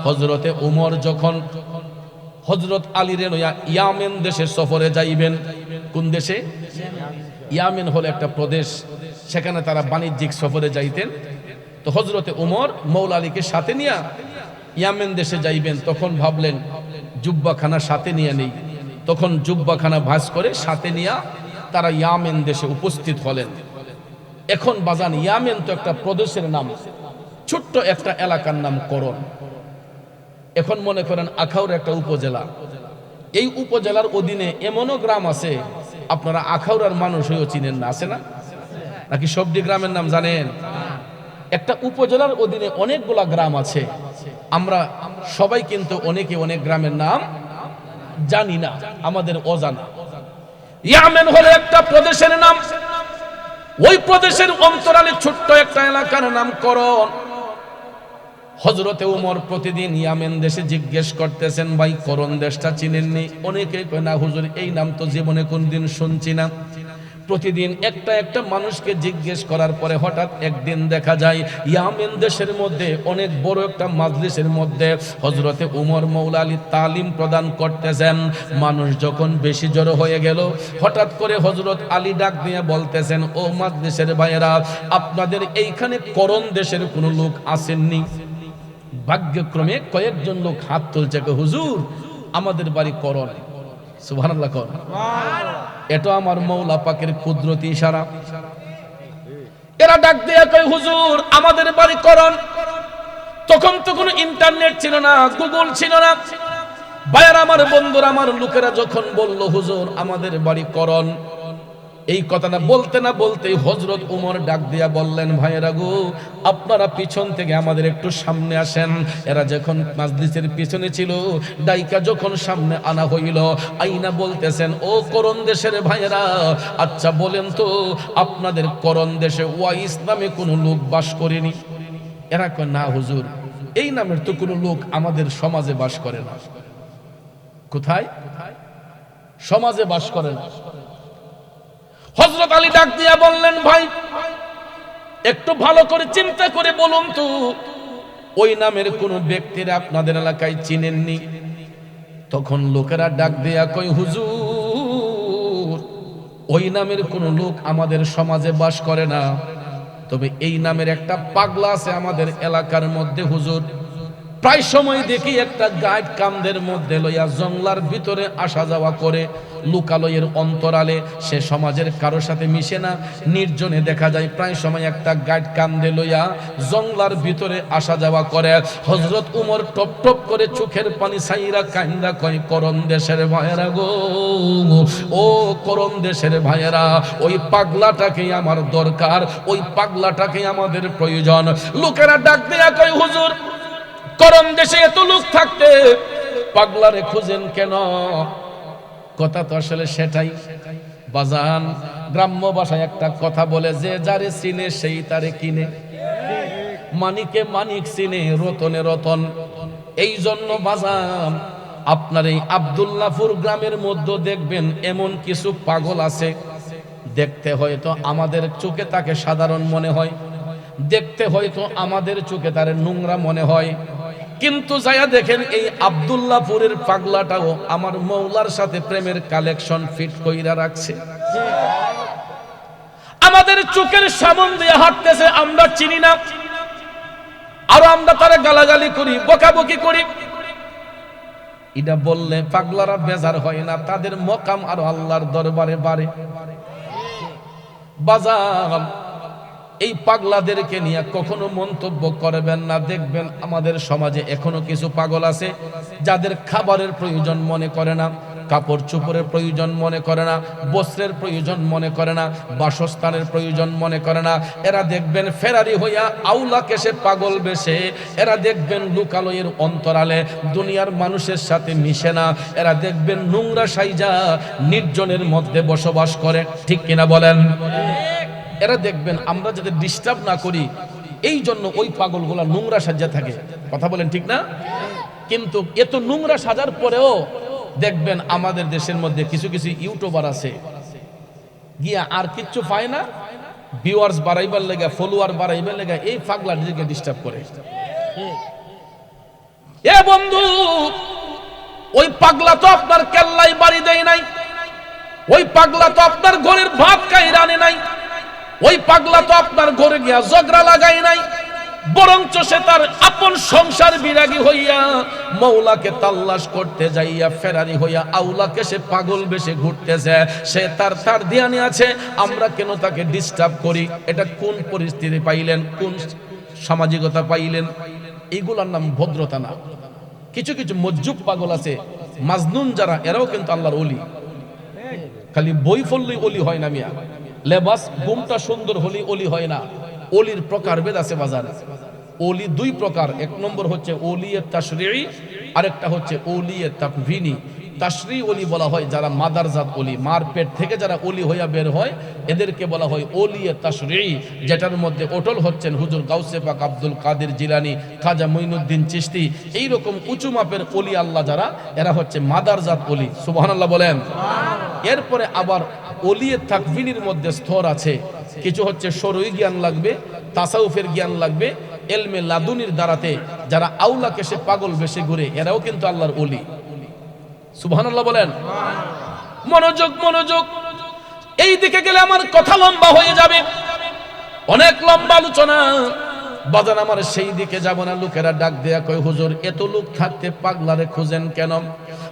হযরতে ওমর যখন হযরত আলীর লইয়া ইয়ামেন দেশে সফরে যাইবেন। কোন দেশে? ইয়ামেন হলো একটা প্রদেশ, সেখানে তারা বাণিজ্যিক সফরে যাইতেন। তো হযরতে ওমর মৌলা আলীকে সাথে নিয়ে ইয়ামেন দেশে যাইবেন। তখন ভাবলেন জুব্বাখানা সাথে নিয়ে নেই। তখন জুব্বাখানা ভাঁজ করে সাথে নিয়ে তারা ইয়ামেন দেশে উপস্থিত হলেন। এখন বাজান ইয়ামেন তো একটা প্রদেশের নাম, ছোট্ট একটা এলাকার নাম করণ। এখন মনে করেন আখাউড়া একটা উপজেলা, এই উপজেলার অধীনে এমনও গ্রাম আছে আপনারা আখাউড়ার মানুষ হয়েও চিনেন না, আছে না? নাকি সবটি গ্রামের নাম জানেন? একটা উপজেলার অধীনে অনেকগুলা গ্রাম আছে, আমরা সবাই কিন্তু অনেকে অনেক গ্রামের নাম জানি না, আমাদের অজানা। ইয়ামেন হলো একটা প্রদেশের নাম, ওই প্রদেশের অন্তরালে ছোট্ট একটা এলাকার নাম করণ। হযরতে ওমর প্রতিদিন ইয়ামেন দেশে জিজ্ঞেস করতেছেন, ভাই করণ দেশটা চিনেননি? অনেকে কয় না হুজুর, এই নাম তো জীবনে কোনদিন শুনছি না। প্রতিদিন একটা মানুষকে জিজ্ঞেস করার পরে হঠাৎ একদিন দেখা যায় ইয়ামেন দেশের মধ্যে অনেক বড় একটা মাজলিসের মধ্যে হযরতে ওমর মৌলা আলী তালিম প্রদান করতেছেন। মানুষ যখন বেশি জড়ো হয়ে গেল, হঠাৎ করে হযরত আলী ডাক দিয়ে বলতেছেন, ও মাজলিসের ভাইয়েরা, আপনাদের এইখানে করণ দেশের কোনো লোক আসেননি? ভাগ্যক্রমে কয়েকজন লোক হাত তুলছে, হুজুর আমাদের বাড়ি করণ। সুবহানাল্লাহ। এটা আমার মৌলা পাকের কুদরতি ইশারা। এরা ডাক দিয়ে কয়, হুজুর আমাদের বাড়ি করণ। তখন তো কোনো ইন্টারনেট ছিল না, গুগল ছিল না। ভাইয়ার আমার, বন্ধুরা আমার, লোকেরা যখন বলল হুজুর আমাদের বাড়ি করণ, এই কথাটা বলতে না বলতেই হযরত ওমর ডাক দিয়া বললেন, ভাইয়েরা গো, আপনারা পিছন থেকে আমাদের একটু সামনে আসেন। এরা যখন মাজলিসের পিছনে ছিল, ডাইকা যখন সামনে আনা হইল, আইনা বলতেছেন, ও করণ দেশের ভাইয়েরা, আচ্ছা বলেন তো আপনাদের করণ দেশে ওয়াইস নামে কোনো লোক বাস করেনি? এরা কয়, না হুজুর, এই নামের তো কোনো লোক আমাদের সমাজে বাস করে না। কোথায়? সমাজে বাস করে না। হযরত আলী ডাক দিয়া বললেন, ভাই একটু ভালো করে চিন্তা করে বলুন তো, ওই নামের কোন ব্যক্তিরা আপনাদের এলাকায় চিনেননি? তখন লোকেরা ডাক দিয়া কয়, হুজুর ওই নামের কোন লোক আমাদের সমাজে বাস করে না, তবে এই নামের একটা পাগলা আছে আমাদের এলাকার মধ্যে হুজুর। প্রায় সময় দেখি একটা গাইড কামদের মধ্যে লইয়া জঙ্গলার ভিতরে আসা যাওয়া করে, লোকালয়ের অন্তরালে। সে সমাজের কারোর সাথে মিশে না, নির্জনে দেখা যায় প্রায় সময় একটা গাইড কামদে লইয়া জঙ্গলার ভিতরে আসা যাওয়া করে। হযরত ওমর টপ টপ করে চোখের পানি ছাইরা কান্দা কয়, করণ দেশের ভাইয়েরা গো, ও করণ দেশের ভাইয়েরা, ওই পাগলাটাকেই আমার দরকার, ওই পাগলাটাকেই আমাদের প্রয়োজন। লোকেরা ডাক দেয়া কয়, হুজুর করণ দেশে এত লোক থাকতে পাগলারে খুঁজেন কেন? কথা তো আসলে সেটাই বাজান। গ্রাম্য ভাষায় একটা কথা বলে, যে যারে চিনে সেই তারে কিনে, মানিকে মানিক চিনে, রতনে রতন। এই জন্য বাজান আপনার এই আব্দুল্লাহপুর গ্রামের মধ্যে দেখবেন এমন কিছু পাগল আছে, দেখতে হয়তো আমাদের চোখে তাকে সাধারণ মনে হয়, দেখতে হয়তো আমাদের চোখে তার নোংরা মনে হয়, কিন্তু যায়া দেখেন এই আব্দুল্লাহপুরের পাগলাটাও আমার মৌলার সাথে প্রেমের কালেকশন ফিট কইরা রাখছে। আমাদের চোখের সামনে দিয়ে হাঁটতেছে, আমরা চিনি না, আর আমরা তারে গালাগালি করি, বকাবকি করি। এটা বললে পাগলারা বেজার হয় না, তাদের মকাম আর আল্লাহর দরবারে বাড়ে। বাজার এই পাগলাদেরকে নিয়ে কখনো মন্তব্য করবেন না। দেখবেন আমাদের সমাজে এখনো কিছু পাগল আছে যাদের খাবারের প্রয়োজন মনে করে না, কাপড় চোপড়ের প্রয়োজন মনে করে না, বস্ত্রের প্রয়োজন মনে করে না, বাসস্থানের প্রয়োজন মনে করে না। এরা দেখবেন ফেরারি হইয়া আউলা কেশে পাগল বেশে, এরা দেখবেন লুকালয়ের অন্তরালে দুনিয়ার মানুষের সাথে মিশে না, এরা দেখবেন নোংরা সাইজা নির্জনের মধ্যে বসবাস করে। ঠিক কিনা বলেন? এরা দেখবেন আমরা যাতে ডিস্টার্ব না করি এই জন্য ওই পাগলগুলা নোংরা সাজা থাকে। কথা বলেন ঠিক না? কিন্তু এত নোংরা সাজার পরেও দেখবেন আমাদের দেশের মধ্যে কিছু কিছু ইউটিউবার আছে গিয়া আর কিচ্ছু পায় না, ভিউয়ার্স বাড়াইবার লেগা, ফলোয়ার বাড়াইবার লেগা এই পাগলাদেরকে ডিস্টার্ব করে। এ বন্ধু, ওই পাগলা তো আপনার কেল্লাই বাড়ি দেয় নাই, ওই পাগলা তো আপনার ঘরের ভাত খাইরা আনে নাই, ওই পাগলা তো আপনার ঘরে গিয়া ঝগড়া লাগাই নাই, বরঞ্চ সে তার আপন সংসার বিরাগী হইয়া মৌলাকে তাল্লাশ করতে যাইয়া ফেরারি হইয়া আউলাকে সে পাগল বেশে ঘুরতেছে। সে তার ধ্যানে আছে, আমরা কেন তাকে ডিস্টার্ব করি? এটা কোন পরিস্থিতি পাইলেন, কোন সামাজিকতা পাইলেন? এইগুলোর নাম ভদ্রতা না। কিছু কিছু মজ্জুব পাগল আছে, মাজনুন যারা, এরাও কিন্তু আল্লাহর ওলি। খালি বই পড়লেই ওলি হয় না মিয়া, লেবাস গুমটা সুন্দর হলি ওলি হয় না। ওলির প্রকারভেদ আছে বাজারে। ওলি দুই প্রকার, এক নম্বর হচ্ছে ওলিয়ে তাশরিঈ, আরেকটা হচ্ছে ওলিয়ে তাকভিনী। তাশরিঈ ওলি বলা হয় যারা মাদারজাত ওলি, মার পেট থেকে যারা ওলি হইয়া বের হয় এদেরকে বলা হয় ওলিয়ে তাশরিঈ, যেটার মধ্যে অটল হচ্ছেন হুজুর গাউসে পাক আব্দুল কাদের জিলানী, খাজা মুঈনুদ্দিন চিশতি। এইরকম উঁচু মাপের ওলি আল্লাহ যারা, এরা হচ্ছে মাদারজাত ওলি। সুবহানাল্লাহ বলেন। এরপরে আবার ওলিয়ে তাকভিনীর মধ্যে স্তর আছে। কিছু হচ্ছে শরঈ জ্ঞান লাগবে, তাসাউফের জ্ঞান লাগবে, এলমে লাদুনির দ্বারাতে যারা আউলাকে সে পাগল বেশে ঘুরে, এরাও কিন্তু আল্লাহর ওলি। সুবহানাল্লাহ বলেন। মনোযোগ, মনোযোগ। এই দিকে গেলে আমার কথা লম্বা হয়ে যাবে, অনেক লম্বা আলোচনা। বাজান আমার সেই দিকে যাব না। লোকেরা ডাক দেয়া কয়, হুজুর এত লোক থাকতে পাগলারে খুঁজেন কেন?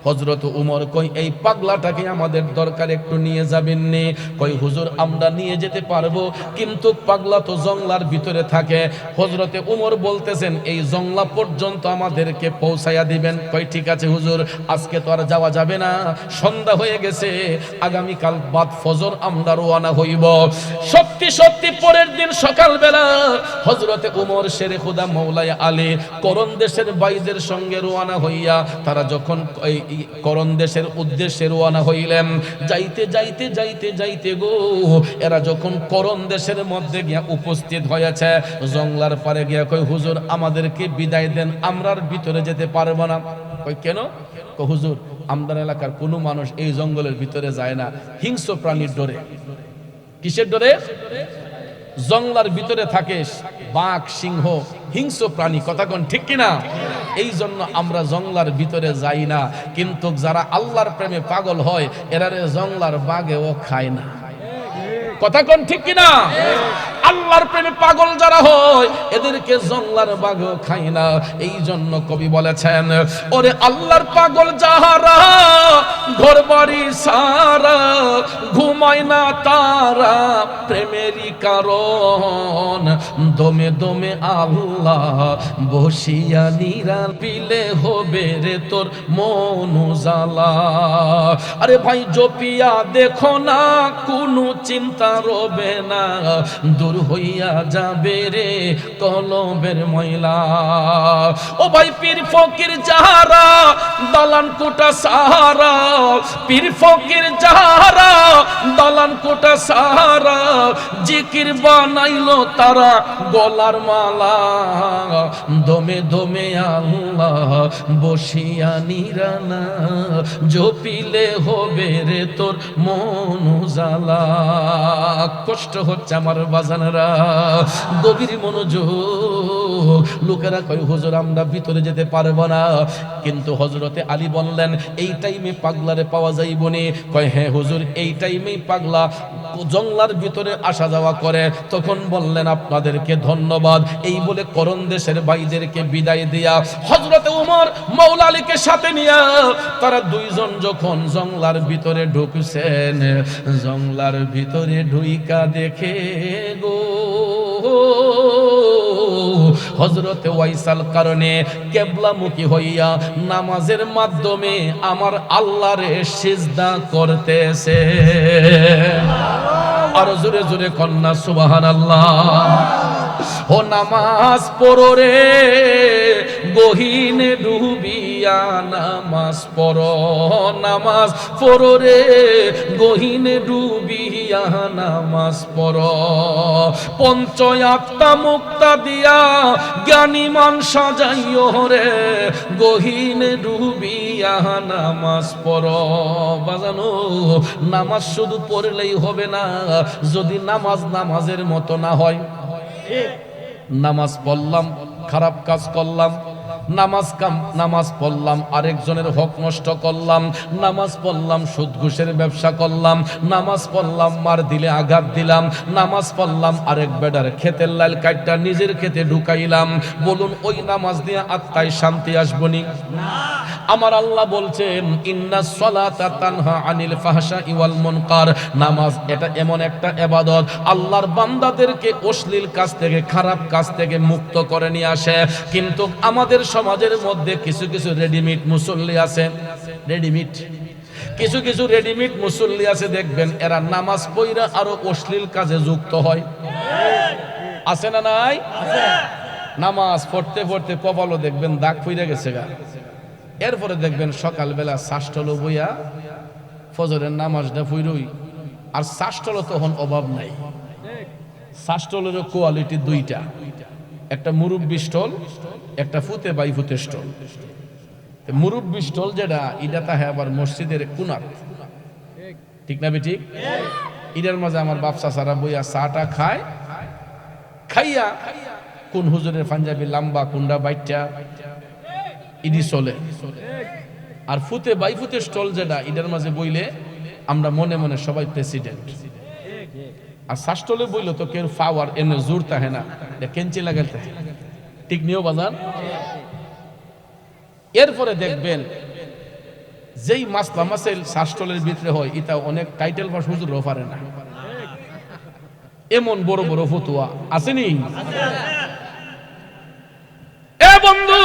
হযরত উমর কই, এই পাগলাটাকে আমাদের দরকার, একটু নিয়ে যাবেন নি? কই হুজুর আমরা নিয়ে যেতে পারবো, কিন্তু পাগলা তো জংলার ভিতরে থাকে। হযরতে উমর বলতেছেন এই জংলা পর্যন্ত আমাদেরকে পৌঁছায়া দিবেন। কই ঠিক আছে হুজুর, আজকে তো আর যাওয়া যাবে না, সন্ধ্যা হয়ে গেছে, আগামীকাল বাদ ফজর আমরা রওনা হইব। সত্যি সত্যি পরের দিন সকালবেলা হযরতে উমর শেরে খুদা মৌলায় আলী করণ দেশের বাইদের সঙ্গে রওনা হইয়া তারা যখন এই করণ দেশের উদ্দেশ্যে রওনা হইলেন, যাইতে যাইতে যাইতে যাইতে গো, এরা যখন করণ দেশের মধ্যে গিয়া উপস্থিত হয়েছে, জংলার পারে গিয়া কই হুজুর আমাদেরকে বিদায় দেন, আমরা আর ভিতরে যেতে পারবো না। কই কেন? কই হুজুর আমাদের এলাকার কোনো মানুষ এই জঙ্গলের ভিতরে যায় না, হিংস্র প্রাণীর ডরে। কিসের ডরে? জংলার ভিতরে থাকে বাঘ, সিংহ, হিংস্র প্রাণী। কথা কোন ঠিক কিনা? এই জন্য আমরা জংলার ভিতরে যাই না। কিন্তু যারা আল্লাহর প্রেমে পাগল হয় এরারে জংলার বাঘেও খায় না। কথা কোন ঠিক কিনা? আল্লাহর প্রেমে পাগল যারা হয় এদেরকে জংলার বাঘেও খায় না। এই জন্য কবি বলেছেন, ওরে আল্লাহর পাগল যাহারা, ঘর বাড়ি সারা, ঘুমায় না তারা প্রেমেরই কারণ, দমে দমে আল্লাহ বসিয়া নিরাপিলে হবে রে তোর মন উজালা। আরে ভাই জপিয়া দেখো না, কোনো চিন্তা রবে না, দূর হইয়া যাবে রে কলবের ময়লা। ও ভাই পীর ফকির যাহারা, দালান কোটা সাহারা, পীর ফকির যাহারা, দালান কোটা সাহারা, জিকির বানাইলো তারা গলার মালা, দমে দমে আল্লাহ বসিয়া নিরানা, জপিলে হবে রে তোর মন উজালা। কষ্ট হচ্ছে আমার বাজানরা, গভীর মনোযোগ। লোকেরা কয় হুজুর আমরা ভিতরে যেতে পারবো না, কিন্তু হযরতে আলী বললেন এই টাইমে পাগলারে পাওয়া যাইবনি। কয় হ্যাঁ হুজুর এই টাইমেই পাগলা জঙ্গলার ভিতরে আসা যাওয়া করে। তখন বললেন আপনাদেরকে ধন্যবাদ। এই বলে করণ দেশের ভাইদেরকে বিদায় দিয়া হযরতে ওমর মাওলা আলীকে সাথে নিয়ে তারা দুইজন যখন জঙ্গলার ভিতরে ঢুকছেন, জঙ্গলার ভিতরে ঢুইকা দেখে গো হযরতে ওয়াইসাল কারণে কিবলামুখী হইয়া নামাজের মাধ্যমে আমার আল্লাহরে সিজদা করতেছে। আর জোরে জোরে কন্যা সুবহানাল্লাহ। ও নামাজ পড়ো রে গহীনে ডুবিয়া, নামাজ পড়ো, নামাজ পড়ো রে গহীনে ডুবিয়া, নামাজ পড়ো। পঞ্চয়াত্তা মুক্তা দিয়া জ্ঞানীমান সাজাইও রে গহীনে ডুবিয়া, নামাজ পড়ো। বাজানো নামাজ শুধু পড়লেই হবে না, যদি নামাজ নামাজের মতো না হয়। নামাজ পড়লাম খারাপ কাজ করলাম, নামাজ পড়লাম আরেকজনের হক নষ্ট করলাম, নামাজ পড়লাম সুদ ঘুষের ব্যবসা করলাম, নামাজ পড়লাম মার দিলে আঘাত দিলাম, নামাজ পড়লাম আরেক বেডার ক্ষেতের লাল কাটটা নিজের ক্ষেতে ঢুকাইলাম, বলুন ওই নামাজ দিয়ে আত্মায় শান্তি আসবনি? আমার আল্লাহ বলছেন ইন্নাস সালাতা তানহা আনিল ফাহশাই ওয়াল মুনকার। নামাজ এটা এমন একটা ইবাদত আল্লাহর বান্দাদেরকে অশ্লীল কাজ থেকে খারাপ কাজ থেকে মুক্ত করে নিয়ে আসে। কিন্তু আমাদের সমাজের মধ্যে কিছু কিছু রেডিমেড মুসল্লি আছে, কিছু কিছু রেডিমেড মুসল্লি আছে, দেখবেন এরা নামাজ পড়া আরো অশ্লীল কাজে যুক্ত হয়। আছে না নাই? নামাজ পড়তে পড়তে কপালও দেখবেন দাগ পইরা গেছে গা। এরপরে দেখবেন সকালবেলা শাষ্টলো বইয়া ফজরের নামাজটা পড়ই, আর শাষ্টলো তখন অভাব নাই। শাষ্টলের কোয়ালিটি দুইটা, একটা মুরব্বি স্টল, একটা ফুতে বাই ফুতে স্টল। মুরব্বি স্টল যেটা এটা তাহে আবার মসজিদের কুনাত, ঠিক না বেঠিক? ইটার মাঝে আমার বাপসা সারা বইয়া চাটা খায়, খাইয়া কোন হুজুরের পাঞ্জাবি লাম্বা কুন্ডা বাইটা ইডি চলে। আর ফুতে বাই ফুতে স্টল যেটা ইটার মাঝে বইলে আমরা মনে মনে সবাই প্রেসিডেন্ট। আর শাষ্টলে বইল তো কেউ পাওয়ার এনে জোর তাহে না, কেঞ্চি লাগাতে, ঠিক নিও বাজান। এরপরে দেখবেন যেই মাসলা মাসেল শাষ্টলের ভিতরে হয় এটা অনেক টাইটেল বা হুজুরও পারে না, এমন বড় বড় ফতুয়া আসেনি? এ বন্ধু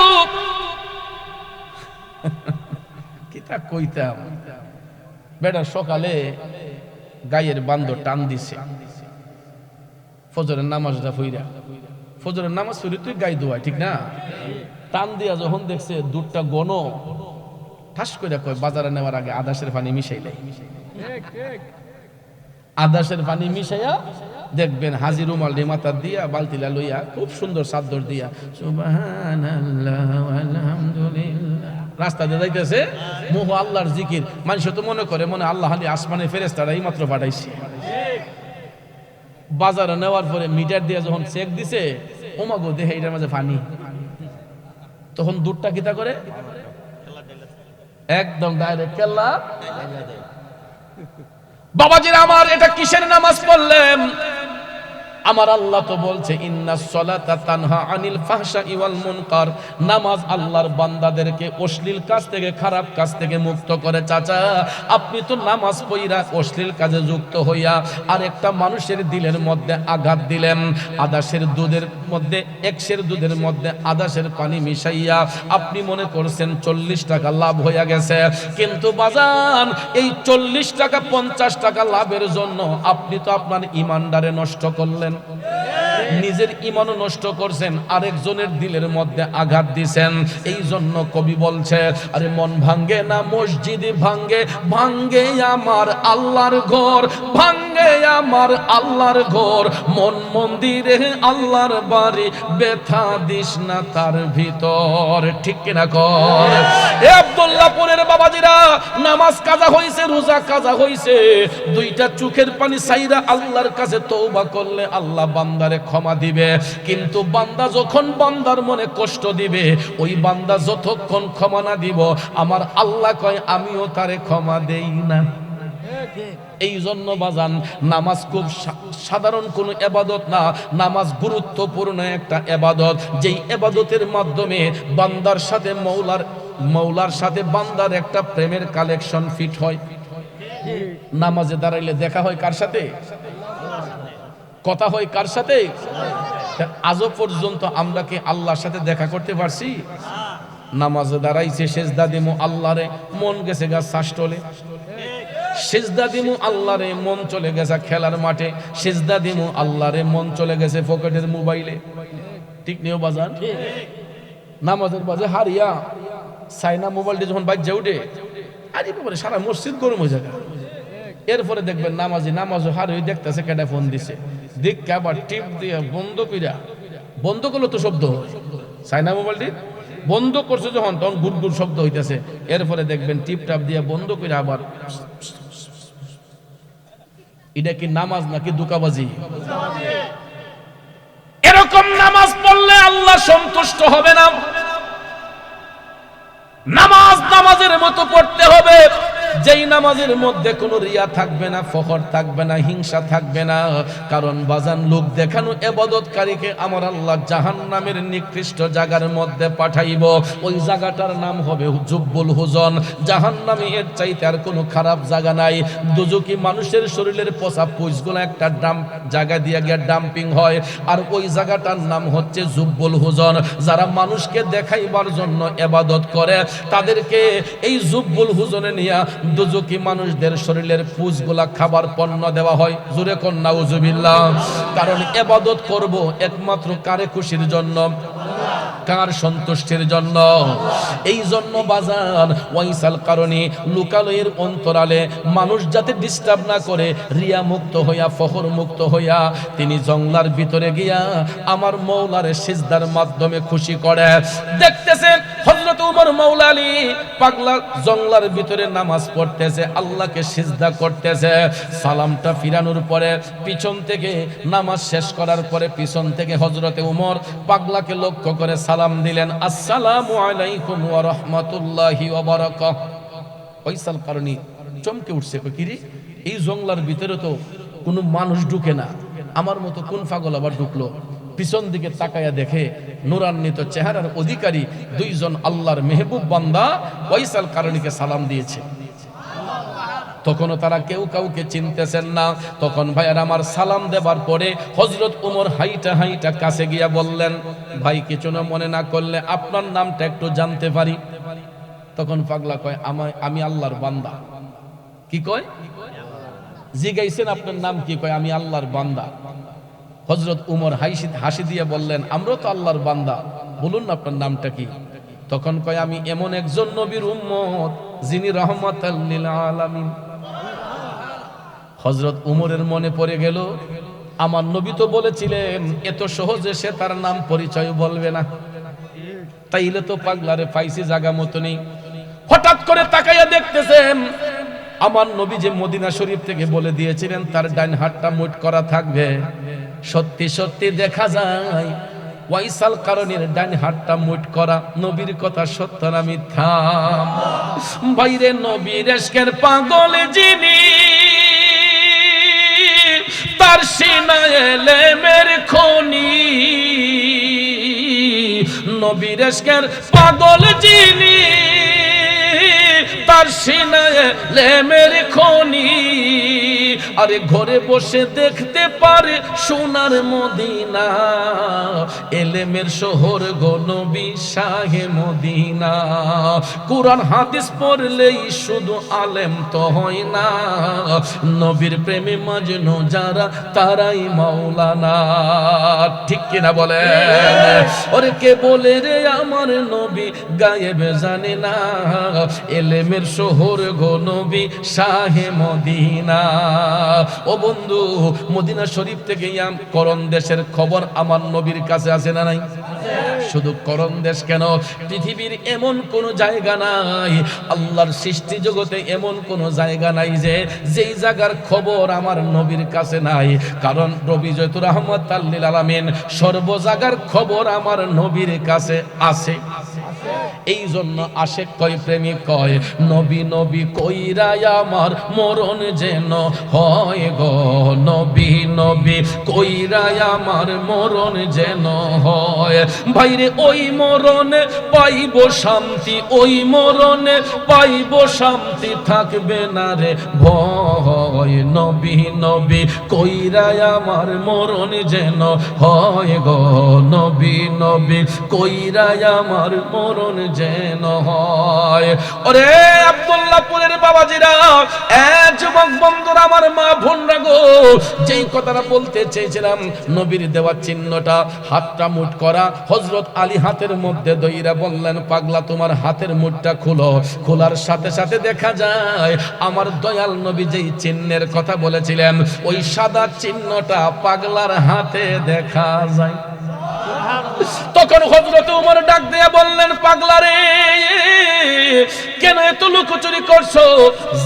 কিতা কইতাম, বেটা সকালে গায়ের বান্দর টান দিছে, ফজরের নামাজটা ফইরা, ফজরের নামাজ পড়ে তুই গায়ে দোয়া, ঠিক না? টান দিয়া যখন দেখছে দুধটা গণ, ঠাস করে কয় বাজারে নেওয়ার আগে আদাসের পানি মিশাইলে, আদাসের পানি মিশাইয়া দেখবেন হাজি রুমাল মাথার দিয়া বালতিলা লইয়া খুব সুন্দর চাদর দিয়া সুবহানাল্লাহ আলহামদুলিল্লাহ রাস্তা দিয়ে যাইতেছে, মুহ আল্লাহর জিকির। মানুষ তো মনে করে মনে আল্লাহ আলী আসমানে ফেরেশতারা এই মাত্র পাঠাইছে। বাজারে নেওয়ার পরে মিটার দিয়ে যখন চেক দিছে, ওমাগো দেখে এটার মাঝে পানি, তখন দুধটা কিতা করে একদম ডাইরেক্ট কেল্লা। বাবাজিরা আমার, এটা কিসের নামাজ পড়লেন? আমার আল্লাহ তো বলছে ইন্নাস সালাতা তানহা আনিল ফাহশাই ওয়াল মুনকার। নামাজ আল্লাহর বান্দাদেরকে অশ্লীল কাজ থেকে খারাপ কাজ থেকে মুক্ত করে। চাচা আপনি তো নামাজ পড়া অশ্লীল কাজে যুক্ত হইয়া আরেকটা মানুষের দিলের মধ্যে আঘাত দিলেন, আদাসের দুধের মধ্যে একশের দুধের মধ্যে আদাসের পানি মিশাইয়া আপনি মনে করছেন 40 টাকা লাভ হইয়া গেছে, কিন্তু বাজান এই 40 টাকা 50 টাকা লাভের জন্য আপনি তো আপনার ইমানদারে নষ্ট করলেন, নিজের ঈমান নষ্ট করছেন, আরেকজনের দিলের মধ্যে আঘাত দিবেন। এই জন্য কবি বলছে আরে মন ভাঙ্গে না মসজিদ ভাঙ্গে, ভাঙ্গে আমার আল্লাহর ঘর, ভাঙ্গে আমার আল্লাহর ঘর, মন মন্দিরে আল্লাহর বাড়ি, ব্যথা দিস না তার ভিতর, ঠিক কিনা কর? এ আব্দুল্লাহপুরের বাবাজিরা, নামাজ কাজা হইছে, রোজা কাজা হইছে, দুইটা চোখের পানি সাইরা আল্লাহর কাছে তওবা করলে আল্লাহ বান্দারে ক্ষমা দিবে, কিন্তু বান্দা যখন বান্দার মনে কষ্ট দিবে, ওই বান্দা যতক্ষণ ক্ষমা না দিব, আমার আল্লাহ কয় আমিও তারে ক্ষমা দেই না। এই জন্য বাজান, নামাজ খুব সাধারণ কোনো এবাদত না, নামাজ গুরুত্বপূর্ণ একটা এবাদত, যেই এবাদতের মাধ্যমে বান্দার সাথে মৌলার সাথে বান্দার একটা প্রেমের কালেকশন ফিট হয়। নামাজে দাঁড়াইলে দেখা হয় কার সাথে? কথা হয় কার সাথে? আজও পর্যন্ত আমরা কি আল্লাহর সাথে দেখা করতে পারছি? নামাজে দাঁড়াইছে, সেজদা দিমু আল্লাহরে, মন গেছে গা শাসটলে। সেজদা দিমু আল্লাহরে, মন চলে গেছে খেলার মাঠে। সেজদা দিমু আল্লাহরে, মন চলে গেছে পকেটের মোবাইলে। ঠিক নিও বাজান? নামাজের বাজে হারিয়া সাইনা মোবাইলটি যখন বাজে উঠে, আরে বাবারে সারা মসজিদ গরম হয়ে যাবে। এরপরে দেখবেন নামাজও হারিয়ে দেখতেছে কেডা ফোন দিছে, দেখে আবার টিপ দিয়ে বন্ধ করলো তো শব্দ হয়। সাইনা মোবাইলটি বন্ধ করছে যখন, তখন গুড় শব্দ হইতেছে। এরপরে দেখবেন টিপ টাপ দিয়ে বন্ধ করে আবার। এটা কি নামাজ নাকি দুকাবাজি? এরকম নামাজ পড়লে আল্লাহ সন্তুষ্ট হবে না। নামাজের মতো পড়তে হবে, যেই নামাজের মধ্যে কোনো রিয়া থাকবে না, ফখর থাকবে না, হিংসা থাকবে না। কারণ বাজান, লোক দেখানো ইবাদতকারীকে আমার আল্লাহ জাহান্নামের নিকৃষ্ট জায়গার মধ্যে পাঠাইব। ওই জায়গাটার নাম হবে জুব্বুল হুজন। জাহান্নামে এর চাইতে আর কোনো খারাপ জায়গা নাই। দুজকি মানুষের শরীরের পচা পুঁজগুলো একটা জায়গা দিয়ে গিয়ে ডাম্পিং হয়, আর ওই জায়গাটার নাম হচ্ছে জুব্বুল হুজন। যারা মানুষকে দেখাইবার জন্য ইবাদত করে, তাদেরকে এই জুব্বুল হুজনে নিয়ে দুজকি মানুষদের শরীরের পুঁজগুলা খাবার পণ্য দেওয়া হয়। জোরে কোন নাউজুবিল্লাহ। কারণ ইবাদত করব একমাত্র কারে খুশির জন্য, কার সন্তুষ্টির জন্য। এই জন্য বাজার ওয়াইসাল কারণে লোকালয়ের অন্তরালে মানুষ যাতে ডিস্টার্ব না করে, রিয়া মুক্ত হইয়া, ফখর মুক্ত হইয়া, তিনি জংলার ভিতরে গিয়া আমার মৌলারে সিজদার মাধ্যমে খুশি করে। দেখতেছেন হযরত ওমর মাওলা আলী পাগলা জংলার ভিতরে নামাজ পড়তেছে, আল্লাহকে সিজদা করতেছে। সালামটা ফিরানোর পরে পিছন থেকে, নামাজ শেষ করার পরে পিছন থেকে হযরতে ওমর পাগলাকে লক্ষ্য করে সালাম দিলেন, আসসালামু আলাইকুম ওয়া রাহমাতুল্লাহি ওয়া বারাকাতুহু। ফয়সাল কারণী চমকে উঠছে, কিরে এই জংলার ভিতরে তো কোনো মানুষ ঢুকে না, আমার মতো কোন পাগল আবার ঢুকলো? পিছন দিকে তাকায়া দেখে নূরান্বিত চেহারার অধিকারী দুইজন আল্লাহর মেহবুব বান্দা ফয়সাল কারণীকে সালাম দিয়েছে। তখনও তারা কেউ কাউকে চিনতেছেন না। তখন ভাইয়ার আমার সালাম দেবার পরে হযরত ওমর হাইটা কাছে গিয়া বললেন, ভাই কিছু না মনে না করলে আপনার নামটা একটু জানতে পারি? তখন পাগলা কয়, আমি আল্লাহর বান্দা। কি কয়? জিগাইছেন আপনার নাম কি? কয় আমি আল্লাহর বান্দা। হযরত ওমর হাসি দিয়ে বললেন, আমরাও তো আল্লাহর বান্দা, বলুন না আপনার নামটা কি? তখন কয়, আমি এমন একজন নবীর উম্মত যিনি রাহমাতাল লিল আলামিন। হযরত ওমরের মনে পড়ে গেল, আমার নবী তো বলেছিলেন এত সহজে সে তার নাম পরিচয় বলবে না। তাইলে তো পাগলারে পাইছি জায়গা মতো নেই। হঠাৎ করে তাকাইয়া দেখতেছেন আমার নবী যে মদিনা শরীফ থেকে বলে দিয়েছিলেন তার ডান হাতটা মুঠ করা থাকবে, সত্যি সত্যি দেখা যায় ওয়াইসাল কারণীর ডান হাতটা মুঠ করা। নবীর কথা সত্য না মিথ্যা? বাইরে নবীর ইশকের পাগল যিনি, তার সিনায় এলেমের খনি। নবীর ইশকের পাগল যিনি, তার সিনায় এলেমের খনি। আরে ঘরে বসে দেখতে পারে সোনার মদিনা, এলেমের শহর গো নবী শাহে মদিনা। কুরআন হাদিস পড়লেই শুধু আলেম তো হয় না, নবীর প্রেমে মাজনু যারা তারাই মাওলানা। ঠিক কিনা বলে? ওরে কে বলে রে আমার নবী গায়েব জানে না, এলেমের শহর গো নবী শাহে মদিনা। ও বন্ধু, মদিনা শরীফ থেকে করণ দেশের খবর আমার নবীর কাছে আছে না নাই? শুধু করণ দেশ কেন, পৃথিবীর এমন কোন জায়গা নাই, আল্লাহর সৃষ্টি জগতে এমন কোন জায়গা নাই যে যেই জায়গার খবর আমার নবীর কাছে নাই। কারণ নবী যেহেতু রাহমাতাল লিল আলামিন, সর্ব জায়গার খবর আমার নবীর কাছে আছে। এই জন্য আশেক কয়, প্রেমিক কয়, নবী নবী কইরা আমার মরণ যেন হয় গো, নবী নবী কইরা আমার মরণ যেন হয়। ভাইরে ওই মরণে পাইব শান্তি, ওই মরণে পাইব শান্তি, থাকবে না রে ভয়। নবী নবী কইরা আমার মরণ যেন হয় গো, নবী নবী কইরা আমার মরণ যেন হয়। ওরে আব্দুল্লাহপুরের বাবাজিরা, এক যুবক বন্ধুরা, আমার মা বোনরা গো, যেই কথাটা বলতে চেয়েছিলাম, নবীর দেওয়া চিহ্নটা, হাতটা মুঠ করা, হযরত আলী হাতের মধ্যে দইরা বললেন, পাগলা তোমার হাতের মুঠটা খুলো। খোলার সাথে সাথে দেখা যায় আমার দয়াল নবী যেই চিহ্নের কথা বলেছিলেন, ওই সাদা চিহ্নটা পাগলার হাতে দেখা যায়। তখন হযরত ওমর ডাক দিয়ে বললেন, পাগলা রে, কেন এত লুকোচুরি করছো?